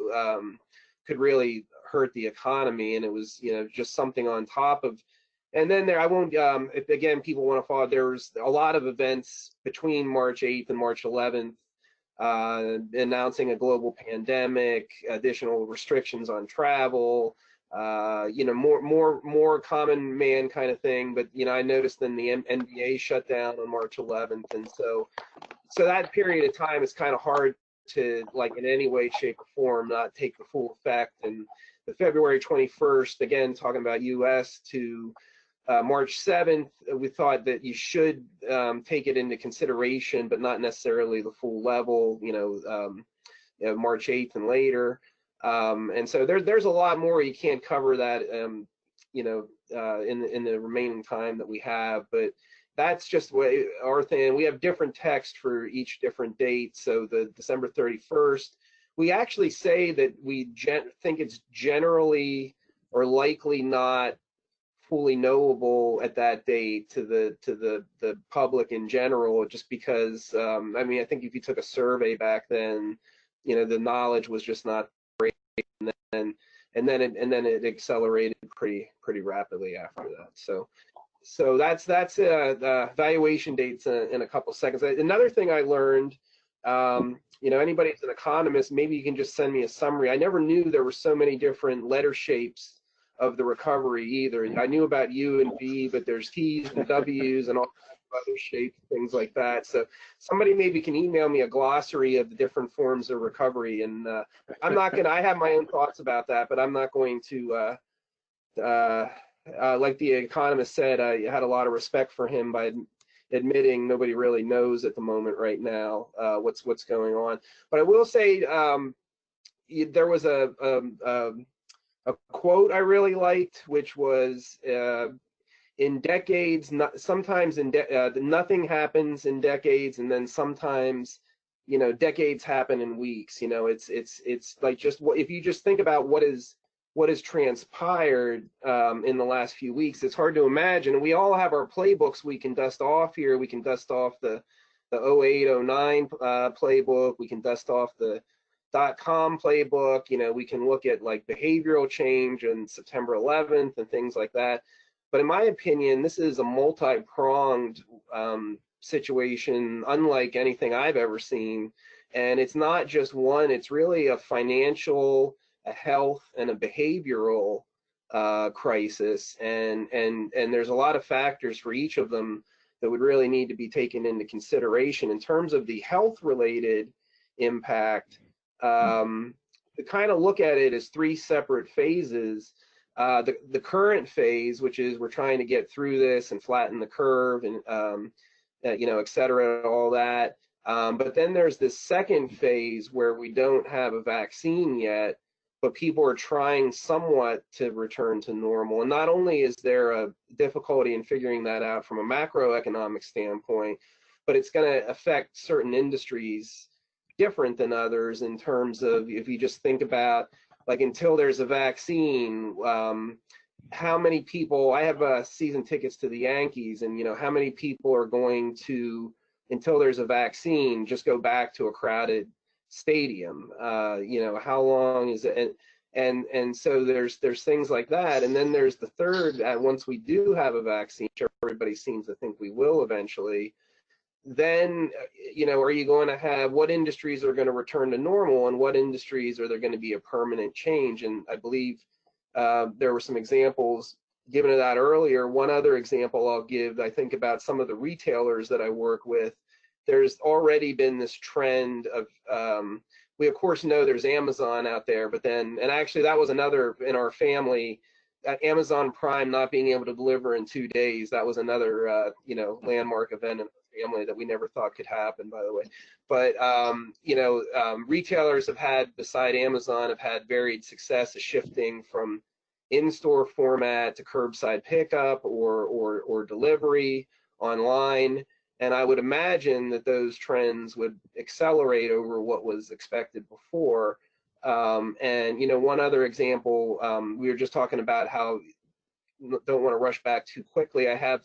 could really hurt the economy, and it was just something on top of. And then I won't, if again people want to follow, there was a lot of events between March 8th and March 11th announcing a global pandemic, additional restrictions on travel, more common man kind of thing. But I noticed then the NBA shut down on March 11th, and so that period of time is kind of hard to, like, in any way, shape, or form, not take the full effect. And the February 21st, again, talking about US to March 7th, we thought that you should take it into consideration, but not necessarily the full level, March 8th and later. And so there's a lot more. You can't cover that, in the remaining time that we have, but that's just what our thing. We have different text for each different date. So the December 31st, we actually say that we think it's generally or likely not fully knowable at that date to the public in general, just because I think if you took a survey back then, the knowledge was just not great, and then it accelerated pretty rapidly after that. So that's the valuation dates in a couple seconds. Another thing I learned, anybody who's an economist, maybe you can just send me a summary. I never knew there were so many different letter shapes of the recovery either. I knew about U and V, but there's T's and W's and all other shapes, things like that. So somebody maybe can email me a glossary of the different forms of recovery. And I'm not gonna, I have my own thoughts about that, but I'm not going to, like the economist said, I had a lot of respect for him by admitting nobody really knows at the moment right now what's going on. But I will say there was a quote I really liked, which was, in decades, sometimes nothing happens in decades, and then sometimes, decades happen in weeks. It's like, just if you just think about what what has transpired in the last few weeks, it's hard to imagine. And we all have our playbooks we can dust off here. We can dust off the 08-09 playbook. We can dust off the .com playbook. You know, we can look at like behavioral change and September 11th and things like that. But in my opinion, this is a multi-pronged situation, unlike anything I've ever seen. And it's not just one, it's really a financial, a health, and a behavioral crisis. And there's a lot of factors for each of them that would really need to be taken into consideration. In terms of the health-related impact, to kind of look at it as three separate phases. The current phase, which is we're trying to get through this and flatten the curve and you know, et cetera, all that. But then there's this second phase where we don't have a vaccine yet, but people are trying somewhat to return to normal. And not only is there a difficulty in figuring that out from a macroeconomic standpoint, but it's going to affect certain industries different than others in terms of, if you just think about, like, until there's a vaccine, how many people, I have season tickets to the Yankees, and, you know, how many people are going to, until there's a vaccine, just go back to a crowded stadium? You know, how long is it? And so there's things like that. And then there's the third, once we do have a vaccine, which everybody seems to think we will eventually, then, you know, are you going to have, what industries are going to return to normal, and what industries are there going to be a permanent change? And I believe there were some examples given of that earlier. One other example I'll give, I think about some of the retailers that I work with. There's already been this trend of, we of course know there's Amazon out there, but then, and actually that was another in our family, that Amazon Prime not being able to deliver in 2 days, that was another, you know, landmark event in the family that we never thought could happen, by the way. But, you know, retailers have had, beside Amazon, have had varied success of shifting from in-store format to curbside pickup or delivery online. And I would imagine that those trends would accelerate over what was expected before. And, you know, one other example, we were just talking about how don't want to rush back too quickly. I have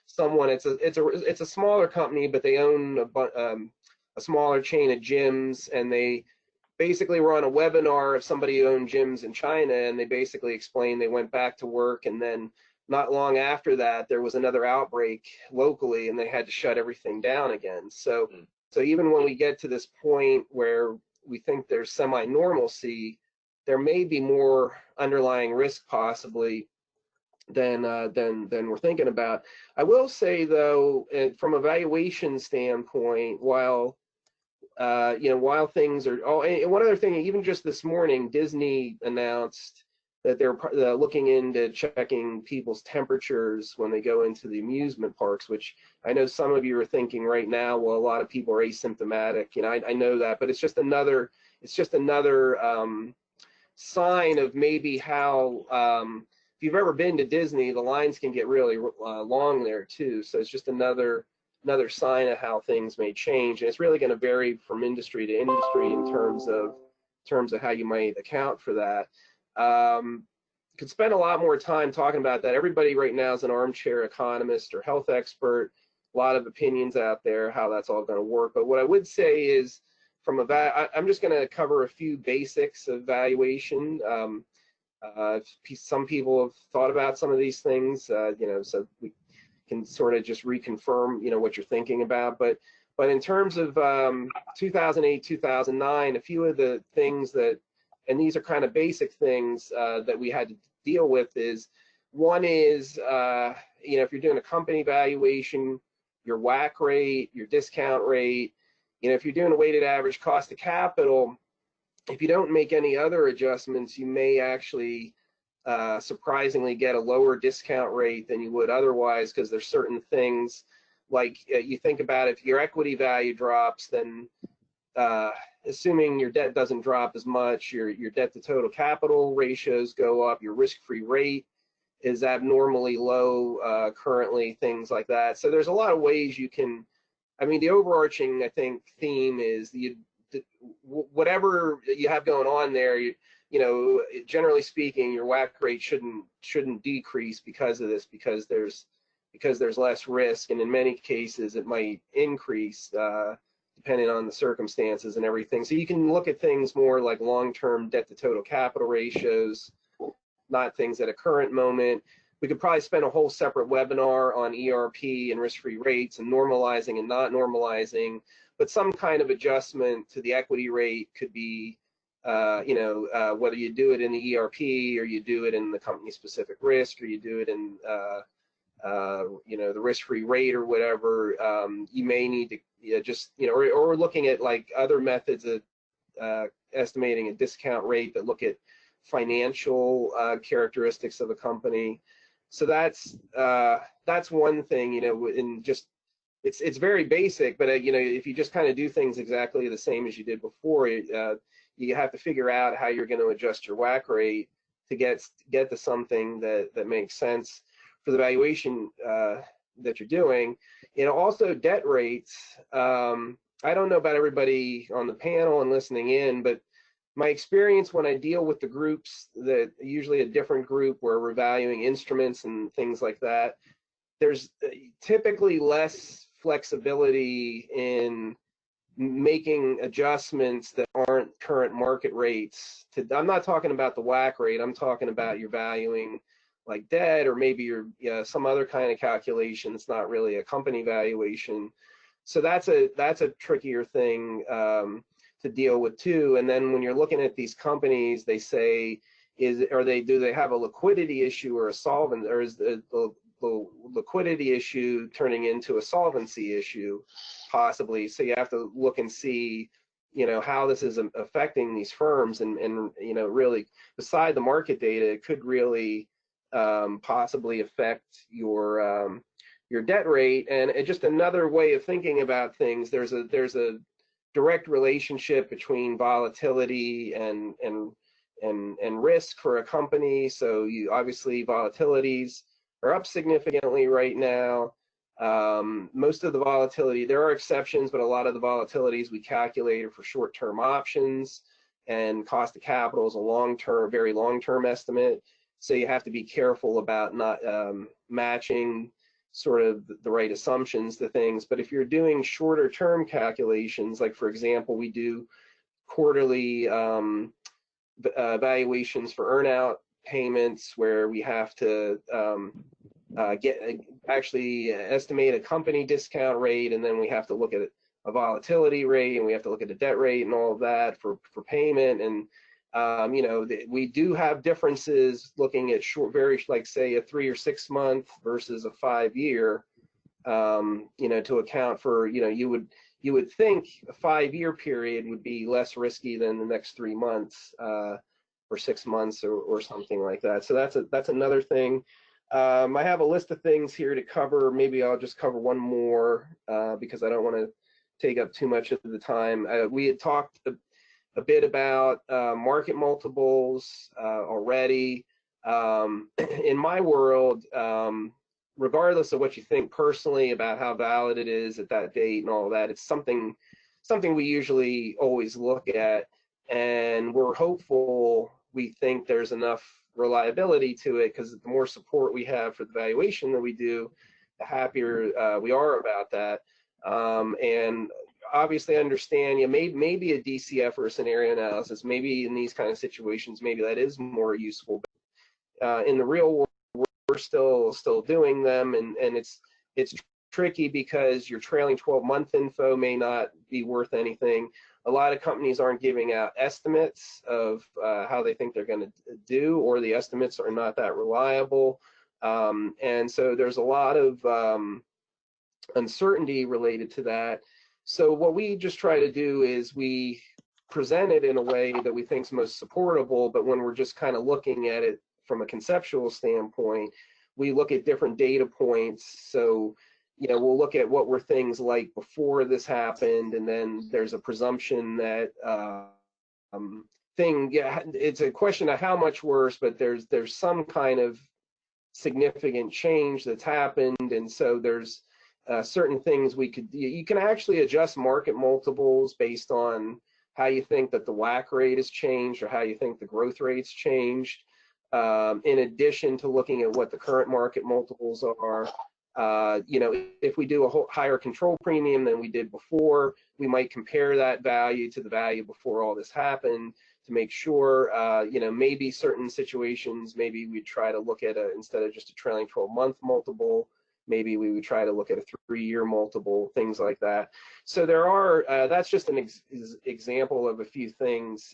someone, it's a smaller company, but they own a smaller chain of gyms, and they basically were on a webinar of somebody who owned gyms in China, and they basically explained they went back to work, and then not long after that, there was another outbreak locally, and they had to shut everything down again. So even when we get to this point where we think there's semi-normalcy, there may be more underlying risk possibly than we're thinking about. I will say though, from a valuation standpoint, while you know, while things are, oh, and one other thing, even just this morning, Disney announced that they're looking into checking people's temperatures when they go into the amusement parks, which I know some of you are thinking right now, well, a lot of people are asymptomatic. You know, I know that, but it's just another sign of maybe how, if you've ever been to Disney, the lines can get really long there too. So it's just another sign of how things may change, and it's really going to vary from industry to industry in terms of how you might account for that. Could spend a lot more time talking about that. Everybody right now is an armchair economist or health expert. A lot of opinions out there how that's all going to work. But what I would say is, from I'm just going to cover a few basics of valuation. Some people have thought about some of these things, you know, so we can sort of just reconfirm, you know, what you're thinking about. But in terms of 2008, 2009, a few of the things that, and these are kind of basic things that we had to deal with, is one is, you know, if you're doing a company valuation, your WACC rate, your discount rate, you know, if you're doing a weighted average cost of capital, if you don't make any other adjustments, you may actually surprisingly get a lower discount rate than you would otherwise, because there's certain things like you think about, if your equity value drops, then assuming your debt doesn't drop as much, your debt to total capital ratios go up, your risk-free rate is abnormally low currently, things like that. So there's a lot of ways you can, I mean, the overarching, I think, theme is whatever you have going on there, you know, generally speaking, your WACC rate shouldn't decrease because of this, because there's less risk, and in many cases it might increase depending on the circumstances and everything. So you can look at things more like long-term debt to total capital ratios, not things at a current moment. We could probably spend a whole separate webinar on ERP and risk-free rates and normalizing and not normalizing, but some kind of adjustment to the equity rate could be, you know, whether you do it in the ERP or you do it in the company-specific risk or you do it in, you know, the risk-free rate or whatever. You may need to just, you know, or looking at like other methods of estimating a discount rate that look at financial characteristics of a company. So that's one thing, you know, and just it's very basic, but you know, if you just kind of do things exactly the same as you did before, you have to figure out how you're going to adjust your WACC rate to get to something that makes sense for the valuation that you're doing. You know, also debt rates. I don't know about everybody on the panel and listening in, but my experience when I deal with the groups, that usually a different group where we're valuing instruments and things like that, there's typically less flexibility in making adjustments that aren't current market rates. I'm not talking about the WACC rate, I'm talking about your valuing like debt, or maybe your some other kind of calculation. It's not really a company valuation. So that's a trickier thing to deal with too. And then when you're looking at these companies, they say, do they have a liquidity issue or a solvent, or is the liquidity issue turning into a solvency issue possibly? So you have to look and see, you know, how this is affecting these firms, and you know, really beside the market data, it could really possibly affect your debt rate. And just another way of thinking about things, there's a direct relationship between volatility and risk for a company. So you obviously, volatilities are up significantly right now. Most of the volatility, there are exceptions, but a lot of the volatilities we calculated for short-term options, and cost of capital is a long-term, very long-term estimate. So you have to be careful about not matching sort of the right assumptions to things. But if you're doing shorter term calculations, like for example, we do quarterly valuations for earnout payments, where we have to actually estimate a company discount rate, and then we have to look at a volatility rate, and we have to look at a debt rate and all of that for payment. And you know, we do have differences looking at very, like say a 3 or 6 month versus a 5 year, you know, to account for, you know, you would think a 5 year period would be less risky than the next 3 months or 6 months or something like that. So that's another thing. I have a list of things here to cover. Maybe I'll just cover one more because I don't want to take up too much of the time. We had talked a bit about market multiples already. In my world, regardless of what you think personally about how valid it is at that date and all that, it's something we usually always look at, and we're hopeful. We think there's enough reliability to it, because the more support we have for the valuation that we do, the happier we are about that. And obviously understand, maybe a DCF or a scenario analysis, maybe in these kind of situations, maybe that is more useful. But in the real world, we're still doing them, and it's tricky because your trailing 12-month info may not be worth anything. A lot of companies aren't giving out estimates of how they think they're going to do, or the estimates are not that reliable. And so there's a lot of uncertainty related to that. So what we just try to do is we present it in a way that we think is most supportable, but when we're just kind of looking at it from a conceptual standpoint, we look at different data points. So, we'll look at what were things like before this happened, and then there's a presumption that it's a question of how much worse, but there's some kind of significant change that's happened, and so there's certain things you can actually adjust market multiples based on how you think that the WACC rate has changed or how you think the growth rate's changed, in addition to looking at what the current market multiples are. You know, if we do a higher control premium than we did before, we might compare that value to the value before all this happened to make sure, you know, maybe certain situations, maybe we'd try to look at instead of just a trailing 12-month multiple, maybe we would try to look at a 3-year multiple, things like that. So there are, that's just an example of a few things,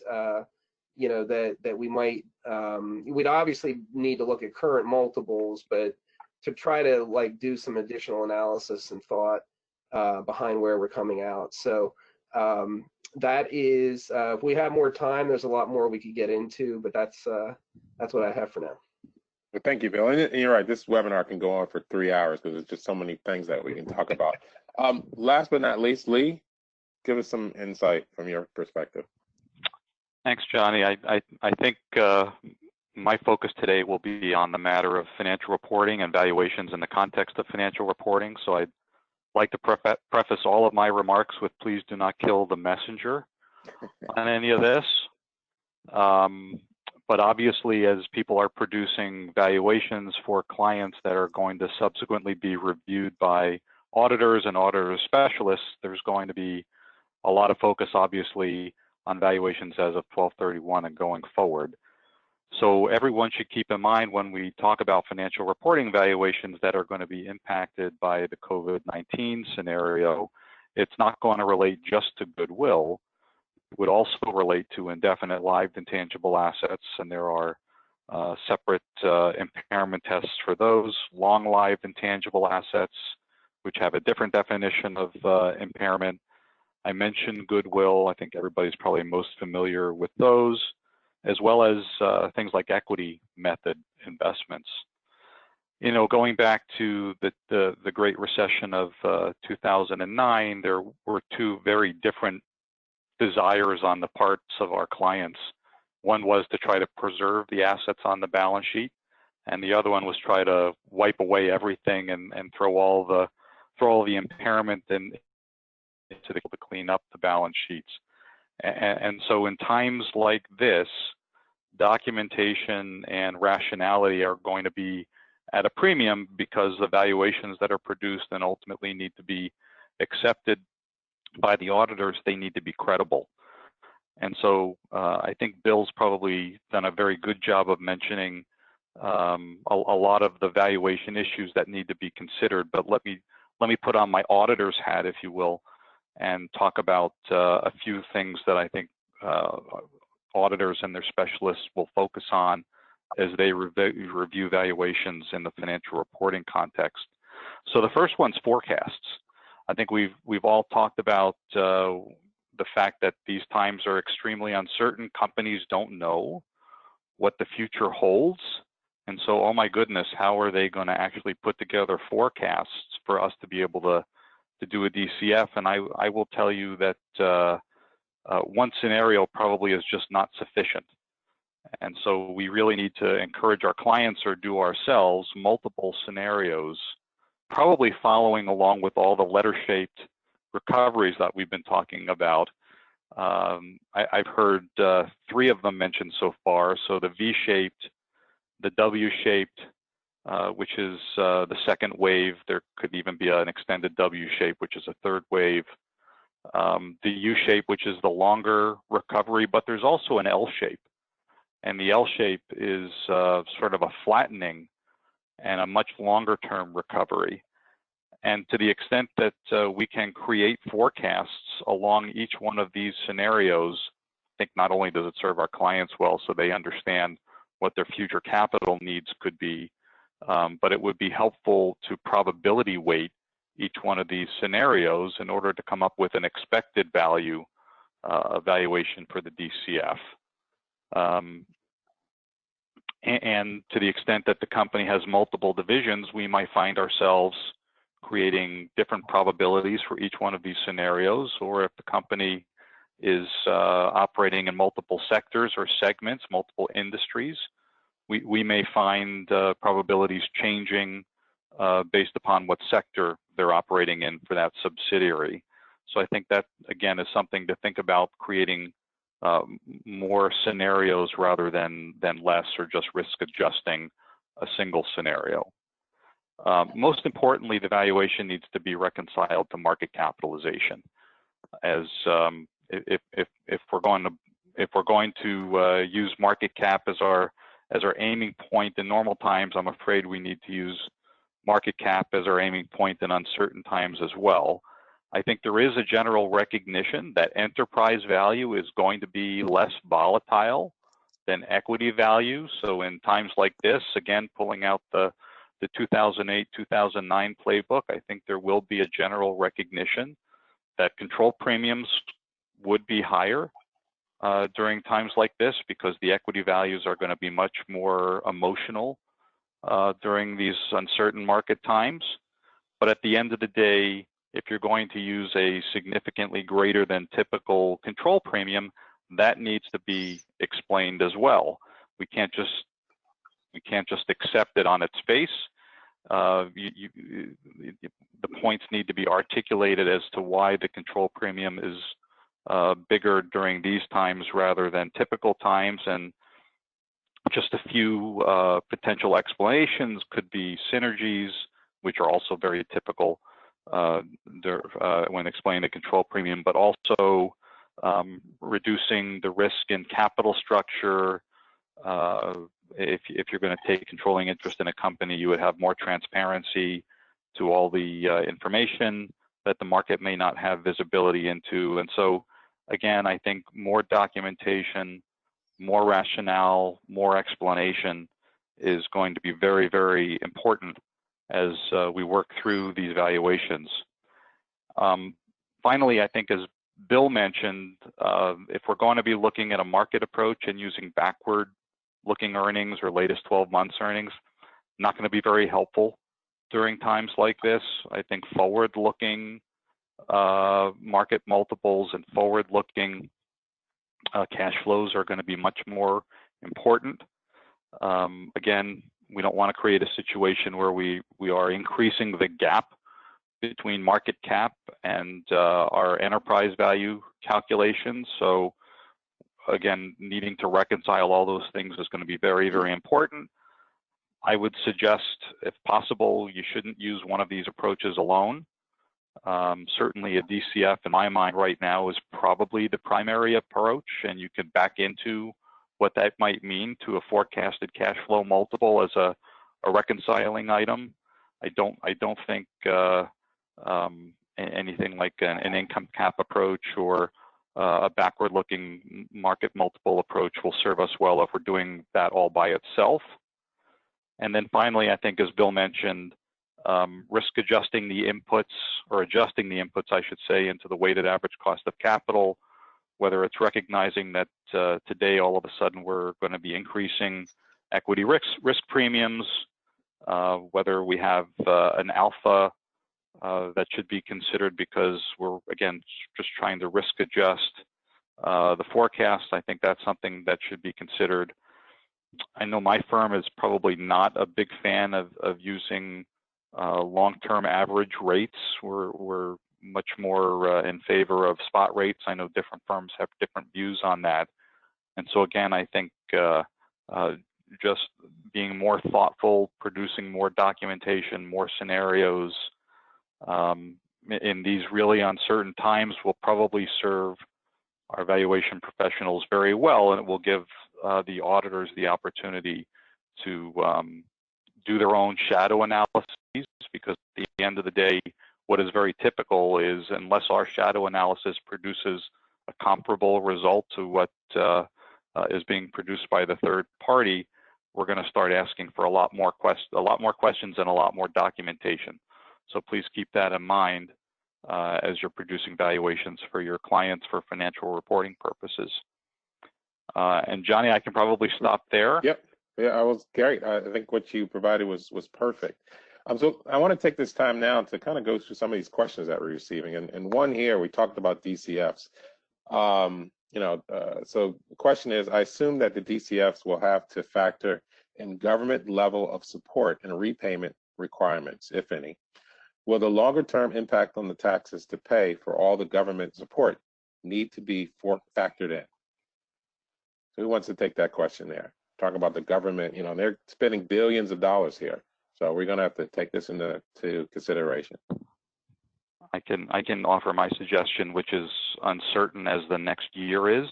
you know, that we might, we'd obviously need to look at current multiples, but to try to like do some additional analysis and thought behind where we're coming out. So that is, if we have more time, there's a lot more we could get into, but that's what I have for now. Well, thank you, Bill. And you're right, this webinar can go on for 3 hours because there's just so many things that we can talk about. Last but not least, Lee, give us some insight from your perspective. Thanks, Johnny. I think my focus today will be on the matter of financial reporting and valuations in the context of financial reporting. So I'd like to preface all of my remarks with please do not kill the messenger on any of this. But obviously, as people are producing valuations for clients that are going to subsequently be reviewed by auditors and auditor specialists, there's going to be a lot of focus, obviously, on valuations as of 12/31 and going forward. So everyone should keep in mind when we talk about financial reporting valuations that are going to be impacted by the COVID-19 scenario, it's not going to relate just to goodwill. It would also relate to indefinite lived intangible assets, and there are separate impairment tests for those. Long-lived intangible assets, which have a different definition of impairment. I mentioned goodwill. I think everybody's probably most familiar with those, as well as things like equity method investments. You know, going back to the Great Recession of 2009, there were two very different desires on the parts of our clients. One was to try to preserve the assets on the balance sheet, and the other one was try to wipe away everything and throw all the impairment into to clean up the balance sheets. And so in times like this, documentation and rationality are going to be at a premium because the valuations that are produced and ultimately need to be accepted by the auditors, they need to be credible. And so I think Bill's probably done a very good job of mentioning a lot of the valuation issues that need to be considered. But let me put on my auditor's hat, if you will, and talk about a few things that I think auditors and their specialists will focus on as they review valuations in the financial reporting context. So the first one's forecasts. I think we've all talked about the fact that these times are extremely uncertain. Companies don't know what the future holds. And so, oh my goodness, how are they going to actually put together forecasts for us to be able to do a DCF? And I will tell you that one scenario probably is just not sufficient. And so we really need to encourage our clients or do ourselves multiple scenarios, probably following along with all the letter-shaped recoveries that we've been talking about. I've heard 3 of them mentioned so far. So the V-shaped, the W-shaped, which is the second wave. There could even be an extended W-shape, which is a third wave. The U-shape, which is the longer recovery, but there's also an L-shape. And the L-shape is sort of a flattening and a much longer term recovery. And to the extent that we can create forecasts along each one of these scenarios, I think not only does it serve our clients well so they understand what their future capital needs could be, but it would be helpful to probability weight each one of these scenarios in order to come up with an expected value evaluation for the DCF. And to the extent that the company has multiple divisions, we might find ourselves creating different probabilities for each one of these scenarios, or if the company is operating in multiple sectors or segments, multiple industries, we may find probabilities changing based upon what sector they're operating in for that subsidiary. So I think that, again, is something to think about, creating more scenarios rather than less, or just risk adjusting a single scenario. Most importantly, the valuation needs to be reconciled to market capitalization. As if we're going to use market cap as our aiming point in normal times, I'm afraid we need to use market cap as our aiming point in uncertain times as well. I think there is a general recognition that enterprise value is going to be less volatile than equity value. So in times like this, again, pulling out the 2008-2009 playbook, I think there will be a general recognition that control premiums would be higher during times like this, because the equity values are going to be much more emotional during these uncertain market times. But at the end of the day, if you're going to use a significantly greater than typical control premium, that needs to be explained as well. We can't just accept it on its face. The points need to be articulated as to why the control premium is bigger during these times rather than typical times. And just a few potential explanations could be synergies, which are also very typical when explaining the control premium, but also reducing the risk in capital structure. If you're going to take controlling interest in a company, you would have more transparency to all the information that the market may not have visibility into. And so, again, I think more documentation, more rationale, more explanation is going to be very, very important as we work through these valuations. Finally, I think, as Bill mentioned, if we're going to be looking at a market approach and using backward-looking earnings or latest 12 months earnings, not going to be very helpful during times like this. I think forward-looking market multiples and forward-looking cash flows are going to be much more important. Again, we don't want to create a situation where we are increasing the gap between market cap and our enterprise value calculations. So again, needing to reconcile all those things is going to be very, very important. I would suggest, if possible, you shouldn't use one of these approaches alone. Certainly a DCF, in my mind right now, is probably the primary approach, and you could back into what that might mean to a forecasted cash flow multiple as a reconciling item. I don't think anything like an income cap approach or a backward-looking market multiple approach will serve us well if we're doing that all by itself. And then finally, I think, as Bill mentioned, risk adjusting the inputs, or adjusting the inputs, I should say, into the weighted average cost of capital, whether it's recognizing that today all of a sudden we're going to be increasing equity risk premiums, whether we have an alpha that should be considered because we're, again, just trying to risk adjust the forecast. I think that's something that should be considered. I know my firm is probably not a big fan of using long-term average rates. We're much more in favor of spot rates. I know different firms have different views on that. And so again, I think just being more thoughtful, producing more documentation, more scenarios in these really uncertain times will probably serve our valuation professionals very well, and it will give the auditors the opportunity to do their own shadow analyses, because at the end of the day, what is very typical is, unless our shadow analysis produces a comparable result to what is being produced by the third party, we're going to start asking for a lot more questions and a lot more documentation. So please keep that in mind as you're producing valuations for your clients for financial reporting purposes. And Johnny, I can probably stop there. Yep. Yeah, I was great. I think what you provided was perfect. So I want to take this time now to kind of go through some of these questions that we're receiving. And one here, we talked about DCFs. So the question is, I assume that the DCFs will have to factor in government level of support and repayment requirements, if any. Will the longer term impact on the taxes to pay for all the government support need to be factored in? So who wants to take that question there? Talk about the government, you know, they're spending billions of dollars here. So we're going to have to take this into consideration. I can offer my suggestion, which is uncertain as the next year is.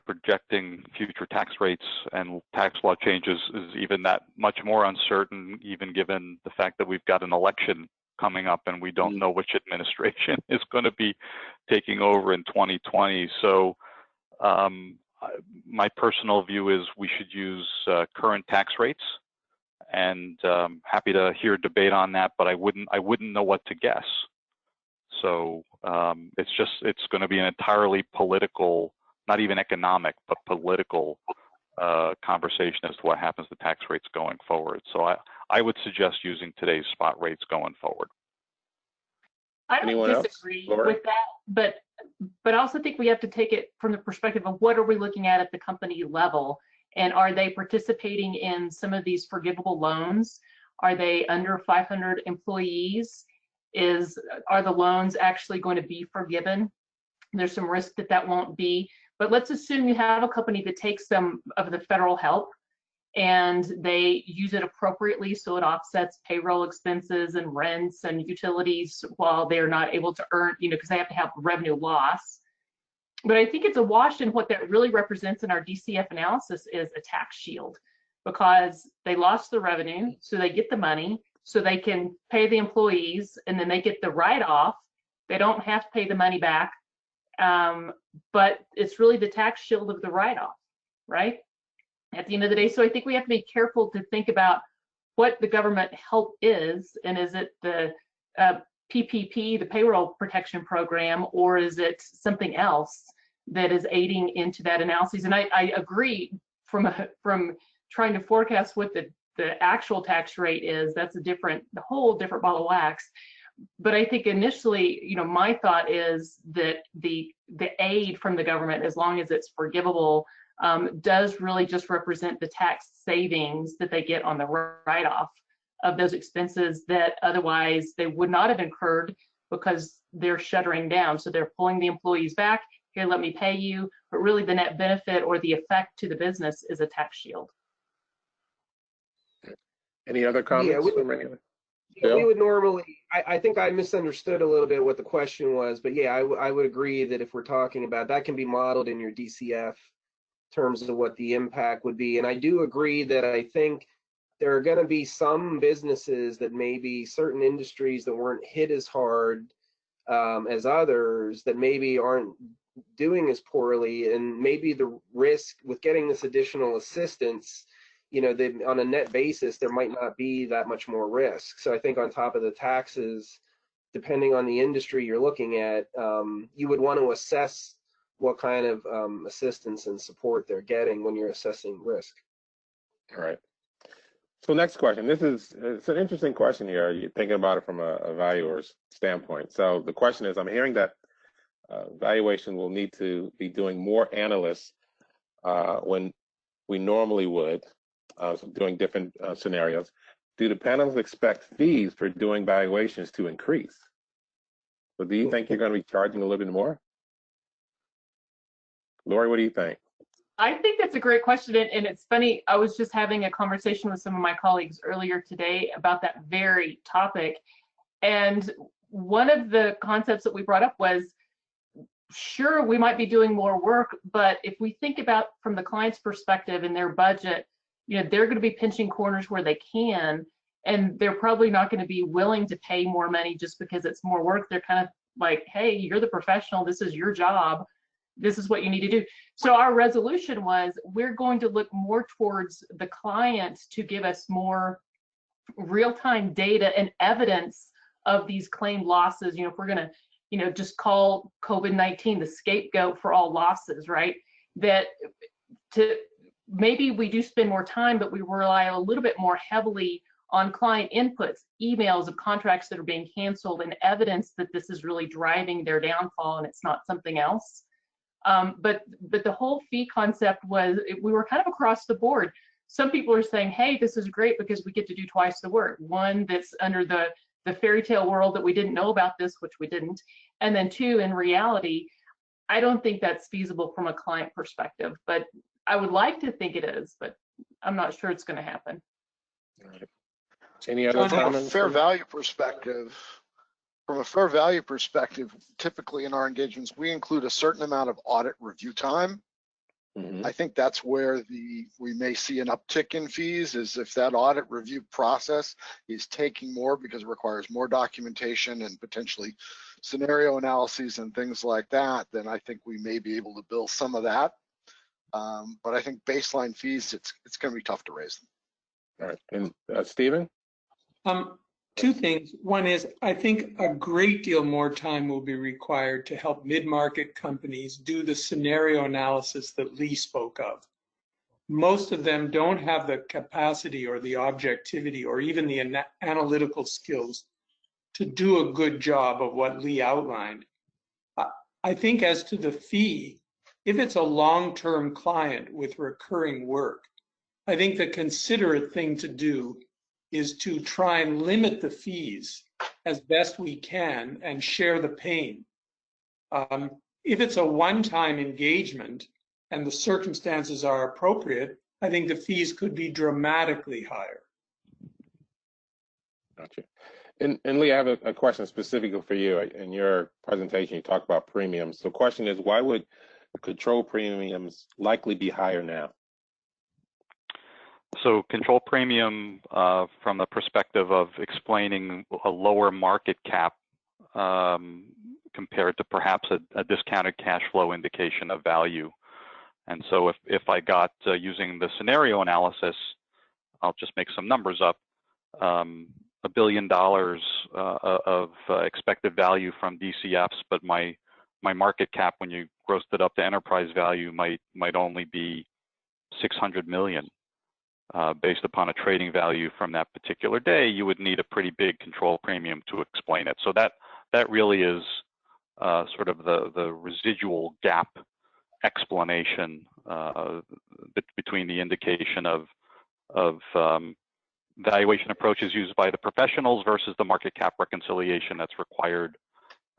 Projecting future tax rates and tax law changes is even that much more uncertain, even given the fact that we've got an election coming up and we don't know which administration is going to be taking over in 2020. So my personal view is we should use current tax rates, and happy to hear debate on that, but I wouldn't know what to guess. So it's going to be an entirely political, not even economic, but political conversation as to what happens to tax rates going forward. So I would suggest using today's spot rates going forward. I don't disagree with that, but I also think we have to take it from the perspective of what are we looking at the company level, and are they participating in some of these forgivable loans? Are they under 500 employees? Are the loans actually going to be forgiven? There's some risk that won't be. But let's assume you have a company that takes some of the federal help and they use it appropriately so it offsets payroll expenses and rents and utilities while they're not able to earn, because they have to have revenue loss. But I think it's a wash, and what that really represents in our DCF analysis is a tax shield, because they lost the revenue, so they get the money, so they can pay the employees, and then they get the write-off. They don't have to pay the money back. But it's really the tax shield of the write-off, right? At the end of the day. So I think we have to be careful to think about what the government help is, and is it the PPP, the payroll protection program, or is it something else that is aiding into that analysis? And I agree from trying to forecast what the actual tax rate is. That's a whole different ball of wax. But I think initially, my thought is that the aid from the government, as long as it's forgivable, does really just represent the tax savings that they get on the write-off of those expenses that otherwise they would not have incurred because they're shuttering down. So they're pulling the employees back. Here, let me pay you. But really the net benefit or the effect to the business is a tax shield. Any other comments from anyone? Yeah, we would normally, I think I misunderstood a little bit what the question was, but yeah, I would agree that if we're talking about that can be modeled in your DCF in terms of what the impact would be. And I do agree that I think there are going to be some businesses that maybe certain industries that weren't hit as hard as others that maybe aren't doing as poorly, and maybe the risk with getting this additional assistance, on a net basis, there might not be that much more risk. So I think on top of the taxes, depending on the industry you're looking at, you would want to assess what kind of assistance and support they're getting when you're assessing risk. All right. So next question. It's an interesting question here. You're thinking about it from a valuer's standpoint. So the question is, I'm hearing that valuation will need to be doing more analysts when we normally would. Doing different scenarios. Do the panels expect fees for doing valuations to increase? So do you think you're going to be charging a little bit more? Lori, what do you think? I think that's a great question, and it's funny, I was just having a conversation with some of my colleagues earlier today about that very topic, and one of the concepts that we brought up was, sure, we might be doing more work, but if we think about from the client's perspective and their budget, they're going to be pinching corners where they can, and they're probably not going to be willing to pay more money just because it's more work. They're kind of like, hey, you're the professional, this is your job, this is what you need to do. So our resolution was, we're going to look more towards the client to give us more real-time data and evidence of these claimed losses. If we're going to, just call COVID-19 the scapegoat for all losses, right? Maybe we do spend more time, but we rely a little bit more heavily on client inputs, emails of contracts that are being canceled, and evidence that this is really driving their downfall and it's not something else. But the whole fee concept was, we were kind of across the board. Some people are saying, hey, this is great because we get to do twice the work. One that's under the the fairy tale world that we didn't know about this, which we didn't. And then two, in reality, I don't think that's feasible from a client perspective, but I would like to think it is, but I'm not sure it's going to happen. All right. Any other comments? From a fair value perspective, typically in our engagements, we include a certain amount of audit review time. I think that's where we may see an uptick in fees, is if that audit review process is taking more because it requires more documentation and potentially scenario analyses and things like that, then I think we may be able to bill some of that. But I think baseline fees, it's going to be tough to raise them. All right, and Stephen? Two things. One is, I think a great deal more time will be required to help mid-market companies do the scenario analysis that Lee spoke of. Most of them don't have the capacity or the objectivity or even the analytical skills to do a good job of what Lee outlined. I think as to the fee, if it's a long-term client with recurring work, I think the considerate thing to do is to try and limit the fees as best we can and share the pain. If it's a one-time engagement and the circumstances are appropriate, I think the fees could be dramatically higher. Gotcha. And Lee, I have a question specifically for you. In your presentation, you talked about premiums. So the question is, why would control premiums likely be higher now? So control premium from the perspective of explaining a lower market cap compared to perhaps a discounted cash flow indication of value. And so if I got using the scenario analysis, I'll just make some numbers up, $1 billion of expected value from DCFs, but my market cap when you grossed it up to enterprise value might only be 600 million. Based upon a trading value from that particular day, you would need a pretty big control premium to explain it. So that really is sort of the residual gap explanation between the indication of valuation approaches used by the professionals versus the market cap reconciliation that's required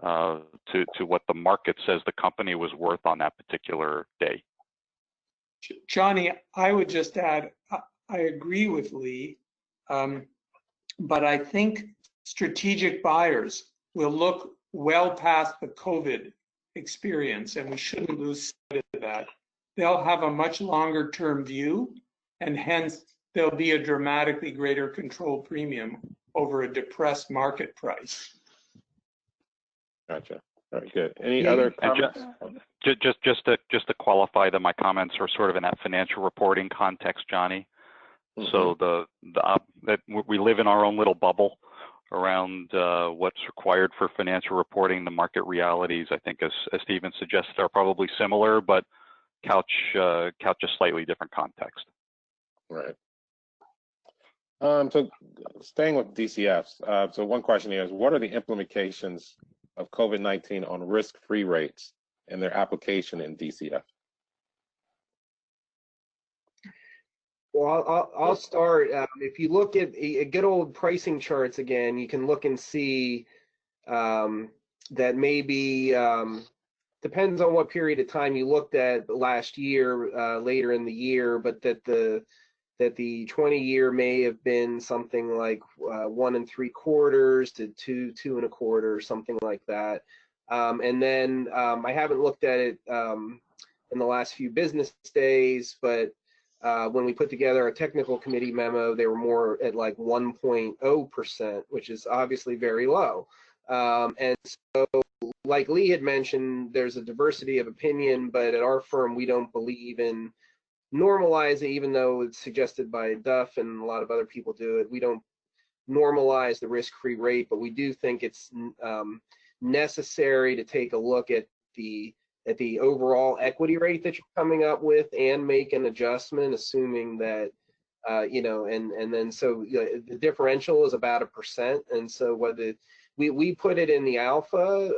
to what the market says the company was worth on that particular day. Johnny, I would just add, I agree with Lee, but I think strategic buyers will look well past the COVID experience, and we shouldn't lose sight of that. They'll have a much longer term view, and hence there'll be a dramatically greater control premium over a depressed market price. Gotcha. Very good. Any other comments? Just to qualify that my comments are sort of in that financial reporting context, Johnny. So that we live in our own little bubble around what's required for financial reporting. The market realities, I think, as Stephen suggested, are probably similar, but couch a slightly different context. Right. So staying with DCFs, so one question here is, what are the implications of COVID-19 on risk-free rates and their application in DCF? Well, I'll start. If you look at good old pricing charts again, you can look and see that maybe depends on what period of time you looked at last year, later in the year, but that the 20-year may have been something like 1 3/4 to 2 1/4, something like that. And then I haven't looked at it in the last few business days, but when we put together a technical committee memo, they were more at like 1.0%, which is obviously very low. And so, like Lee had mentioned, there's a diversity of opinion, but at our firm, we don't believe in normalizing, even though it's suggested by Duff and a lot of other people do it. We don't normalize the risk-free rate, but we do think it's necessary to take a look at the overall equity rate that you're coming up with and make an adjustment, assuming that and then so the differential is about 1%, and so whether we put it in the alpha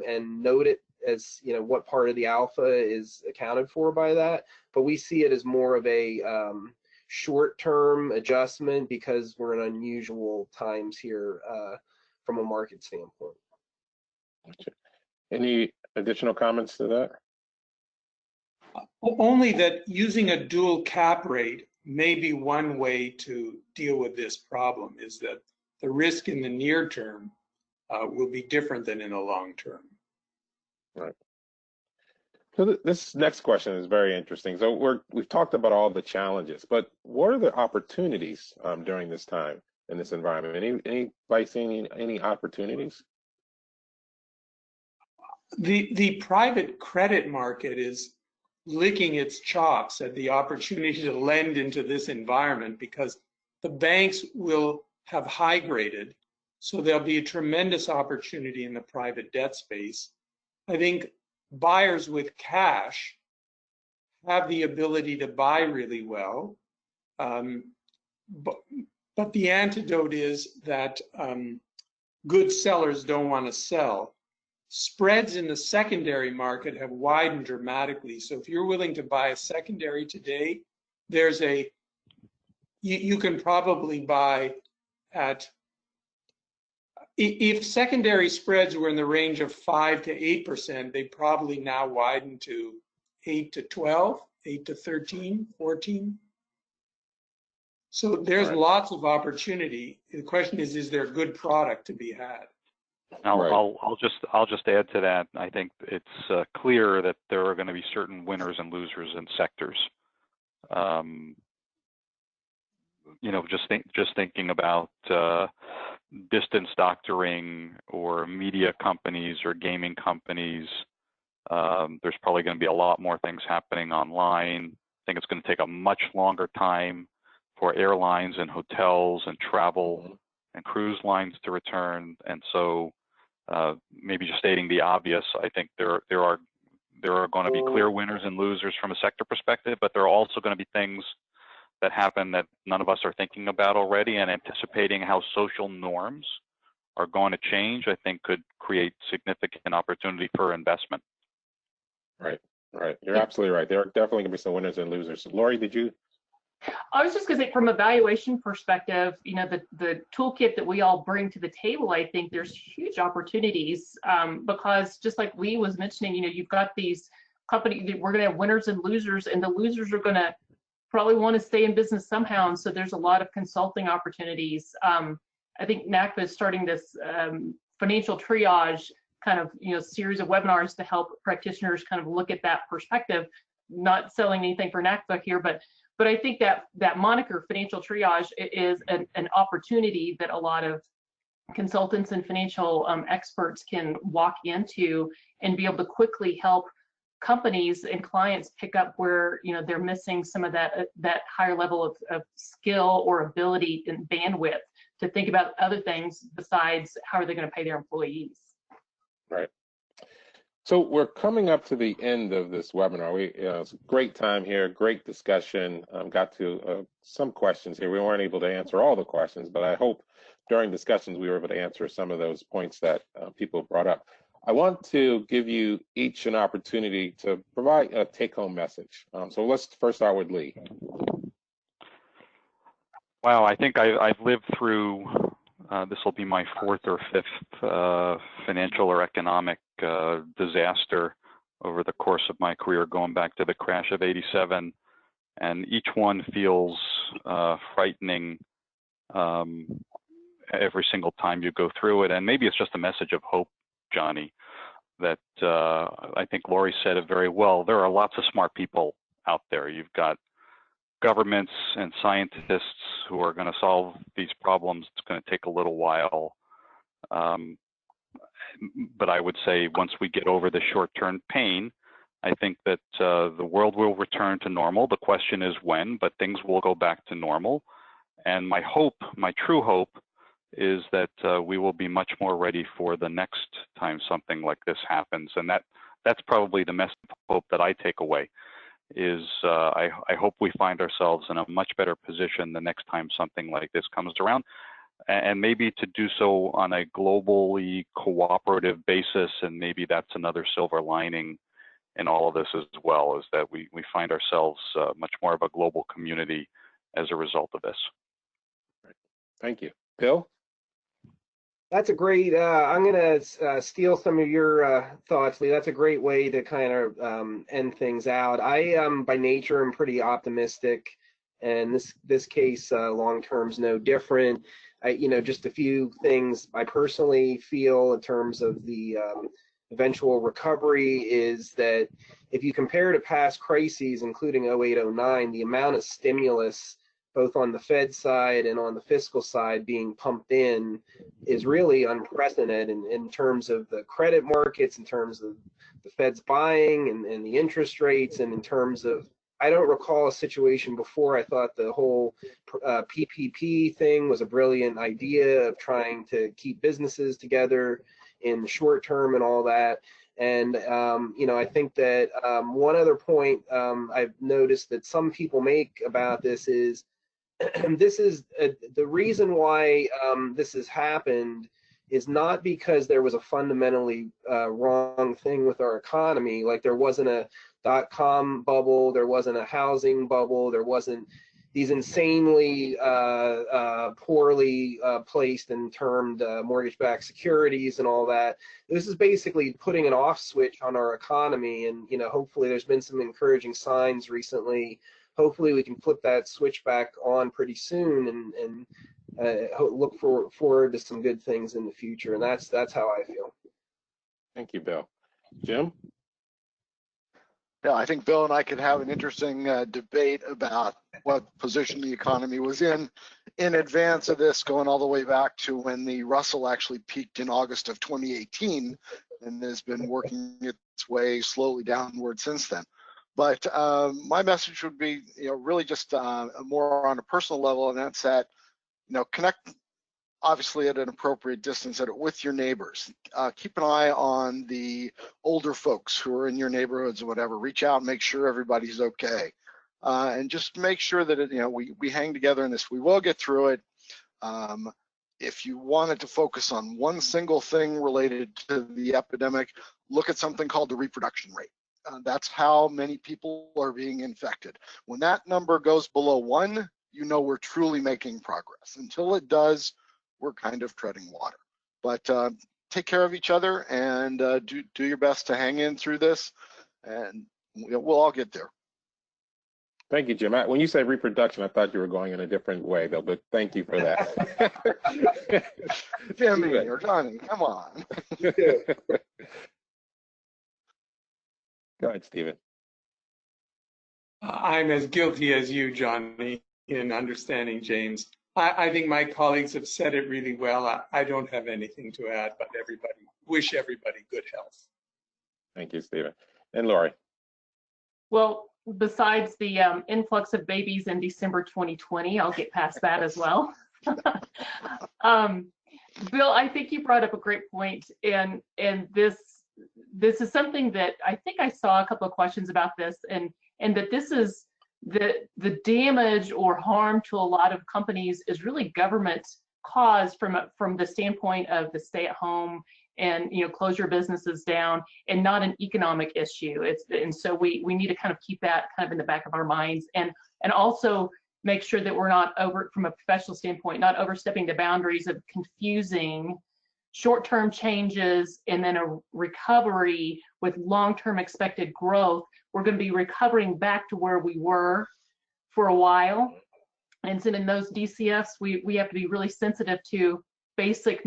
and note it as what part of the alpha is accounted for by that, but we see it as more of a short-term adjustment because we're in unusual times here from a market standpoint. Gotcha. Any additional comments to that? Only that using a dual cap rate may be one way to deal with this problem, is that the risk in the near term will be different than in the long term. Right. So this next question is very interesting. So we've talked about all the challenges, but what are the opportunities during this time in this environment? Anybody seeing any opportunities? The private credit market is licking its chops at the opportunity to lend into this environment, because the banks will have high graded, so there'll be a tremendous opportunity in the private debt space. I think buyers with cash have the ability to buy really well, but the antidote is that good sellers don't want to sell. Spreads in the secondary market have widened dramatically. So if you're willing to buy a secondary today, you can probably buy at, if secondary spreads were in the range of 5 to 8%, they probably now widen to 8 to 12, 8 to 13, 14. So there's lots of opportunity. The question is there good product to be had? I'll just add to that. I think it's clear that there are going to be certain winners and losers in sectors. You know, just thinking about distance doctoring or media companies or gaming companies. There's probably going to be a lot more things happening online. I think it's going to take a much longer time for airlines and hotels and travel and cruise lines to return. And so maybe just stating the obvious, I think there are going to be clear winners and losers from a sector perspective, but there are also going to be things that happen that none of us are thinking about already, and anticipating how social norms are going to change, I think could create significant opportunity for investment. Right. You're absolutely right. There are definitely going to be some winners and losers. Lori, did you? I was just going to say, from a valuation perspective, you know, the toolkit that we all bring to the table, I think there's huge opportunities because just like Lee was mentioning, you know, you've got these companies, we're going to have winners and losers, and the losers are going to probably want to stay in business somehow. And so there's a lot of consulting opportunities. I think NACPA is starting this financial triage kind of, you know, series of webinars to help practitioners kind of look at that perspective. Not selling anything for NACPA here, but I think that moniker, financial triage, is an opportunity that a lot of consultants and financial experts can walk into and be able to quickly help companies and clients pick up where, you know, they're missing some of that higher level of skill or ability and bandwidth to think about other things besides how are they going to pay their employees. Right. So we're coming up to the end of this webinar. It's a great time here, great discussion. Got to some questions here. We weren't able to answer all the questions, but I hope during discussions we were able to answer some of those points that people brought up. I want to give you each an opportunity to provide a take-home message. So let's first start with Lee. Wow, I think I've lived through, this will be my fourth or fifth financial or economic disaster over the course of my career, going back to the crash of '87, and each one feels frightening every single time you go through it. And maybe it's just a message of hope, Johnny, that I think Lori said it very well. There are lots of smart people out there. You've got governments and scientists who are going to solve these problems. It's going to take a little while. But I would say once we get over the short-term pain, I think that the world will return to normal. The question is when, but things will go back to normal. And my hope, my true hope, is that we will be much more ready for the next time something like this happens. And that's probably the message of hope that I take away, is I hope we find ourselves in a much better position the next time something like this comes around, and maybe to do so on a globally cooperative basis. And maybe that's another silver lining in all of this as well, is that we find ourselves much more of a global community as a result of this. Thank you. Bill? That's a great, I'm going to steal some of your thoughts, Lee. That's a great way to kind of end things out. I, by nature, am pretty optimistic, and this case, long term is no different. Just a few things I personally feel in terms of the eventual recovery is that if you compare to past crises, including 08-09, the amount of stimulus both on the Fed side and on the fiscal side being pumped in is really unprecedented in terms of the credit markets, in terms of the Fed's buying and the interest rates, and in terms of, I don't recall a situation before. I thought the whole PPP thing was a brilliant idea of trying to keep businesses together in the short term and all that. And, I think that one other point I've noticed that some people make about this is, this is the reason why this has happened is not because there was a fundamentally wrong thing with our economy. Like there wasn't a .com bubble, there wasn't a housing bubble, there wasn't these insanely poorly placed and termed mortgage-backed securities and all that. This is basically putting an off switch on our economy, and hopefully there's been some encouraging signs recently. Hopefully we can flip that switch back on pretty soon and look forward to some good things in the future. And that's how I feel. Thank you, Bill. Jim? Yeah, I think Bill and I could have an interesting debate about what position the economy was in advance of this, going all the way back to when the Russell actually peaked in August of 2018 and has been working its way slowly downward since then. But my message would be, really just more on a personal level, and that's that, connect obviously at an appropriate distance with your neighbors. Keep an eye on the older folks who are in your neighborhoods or whatever. Reach out and make sure everybody's okay. And just make sure that, we hang together in this. We will get through it. If you wanted to focus on one single thing related to the epidemic, look at something called the reproduction rate. That's how many people are being infected. When that number goes below 1, we're truly making progress. Until it does, we're kind of treading water. But take care of each other and do your best to hang in through this, and we'll all get there. Thank you, Jim. When you said reproduction, I thought you were going in a different way, though, but thank you for that. Jimmy or Johnny, come on. Go ahead, Stephen. I'm as guilty as you, Johnny, in understanding James. I think my colleagues have said it really well. I don't have anything to add, but wish everybody good health. Thank you, Stephen. And Lori. Well, besides the influx of babies in December 2020, I'll get past that as well. Bill, I think you brought up a great point, and this is something that I think I saw a couple of questions about this, and that this is the damage or harm to a lot of companies is really government caused from the standpoint of the stay at home and close your businesses down, and not an economic issue. And so we need to kind of keep that kind of in the back of our minds, and also make sure that we're not from a professional standpoint, not overstepping the boundaries of confusing short-term changes and then a recovery with long-term expected growth. We're going to be recovering back to where we were for a while. And so in those DCFs, we have to be really sensitive to basic,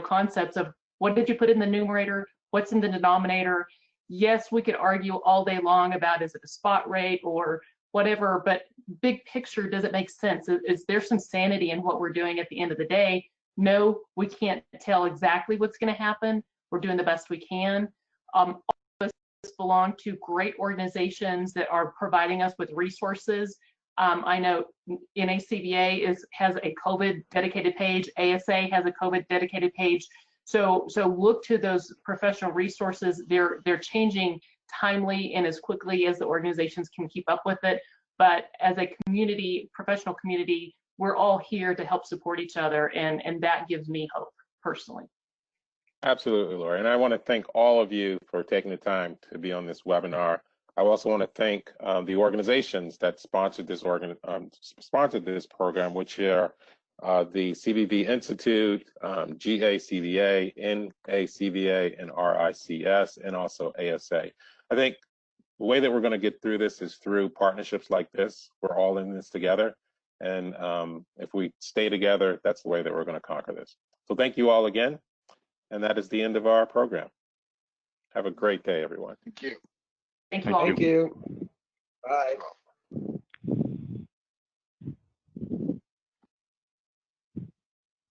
concepts of what did you put in the numerator, what's in the denominator. Yes, we could argue all day long about is it a spot rate or whatever, but big picture, does it make sense? Is there some sanity in what we're doing at the end of the day? No, we can't tell exactly what's going to happen. We're doing the best we can. All of us belong to great organizations that are providing us with resources. I know NACBA has a COVID dedicated page. ASA has a COVID dedicated page. So look to those professional resources. They're changing timely and as quickly as the organizations can keep up with it. But as a community, professional community, we're all here to help support each other, and that gives me hope personally. Absolutely, Lori. And I want to thank all of you for taking the time to be on this webinar. I also want to thank the organizations that sponsored this program, which are the CBV Institute, GACVA, NACVA, and RICS, and also ASA. I think the way that we're going to get through this is through partnerships like this. We're all in this together. And if we stay together, that's the way that we're going to conquer this. So thank you all again. And that is the end of our program. Have a great day, everyone. Thank you. Thank you all. Thank you. Bye.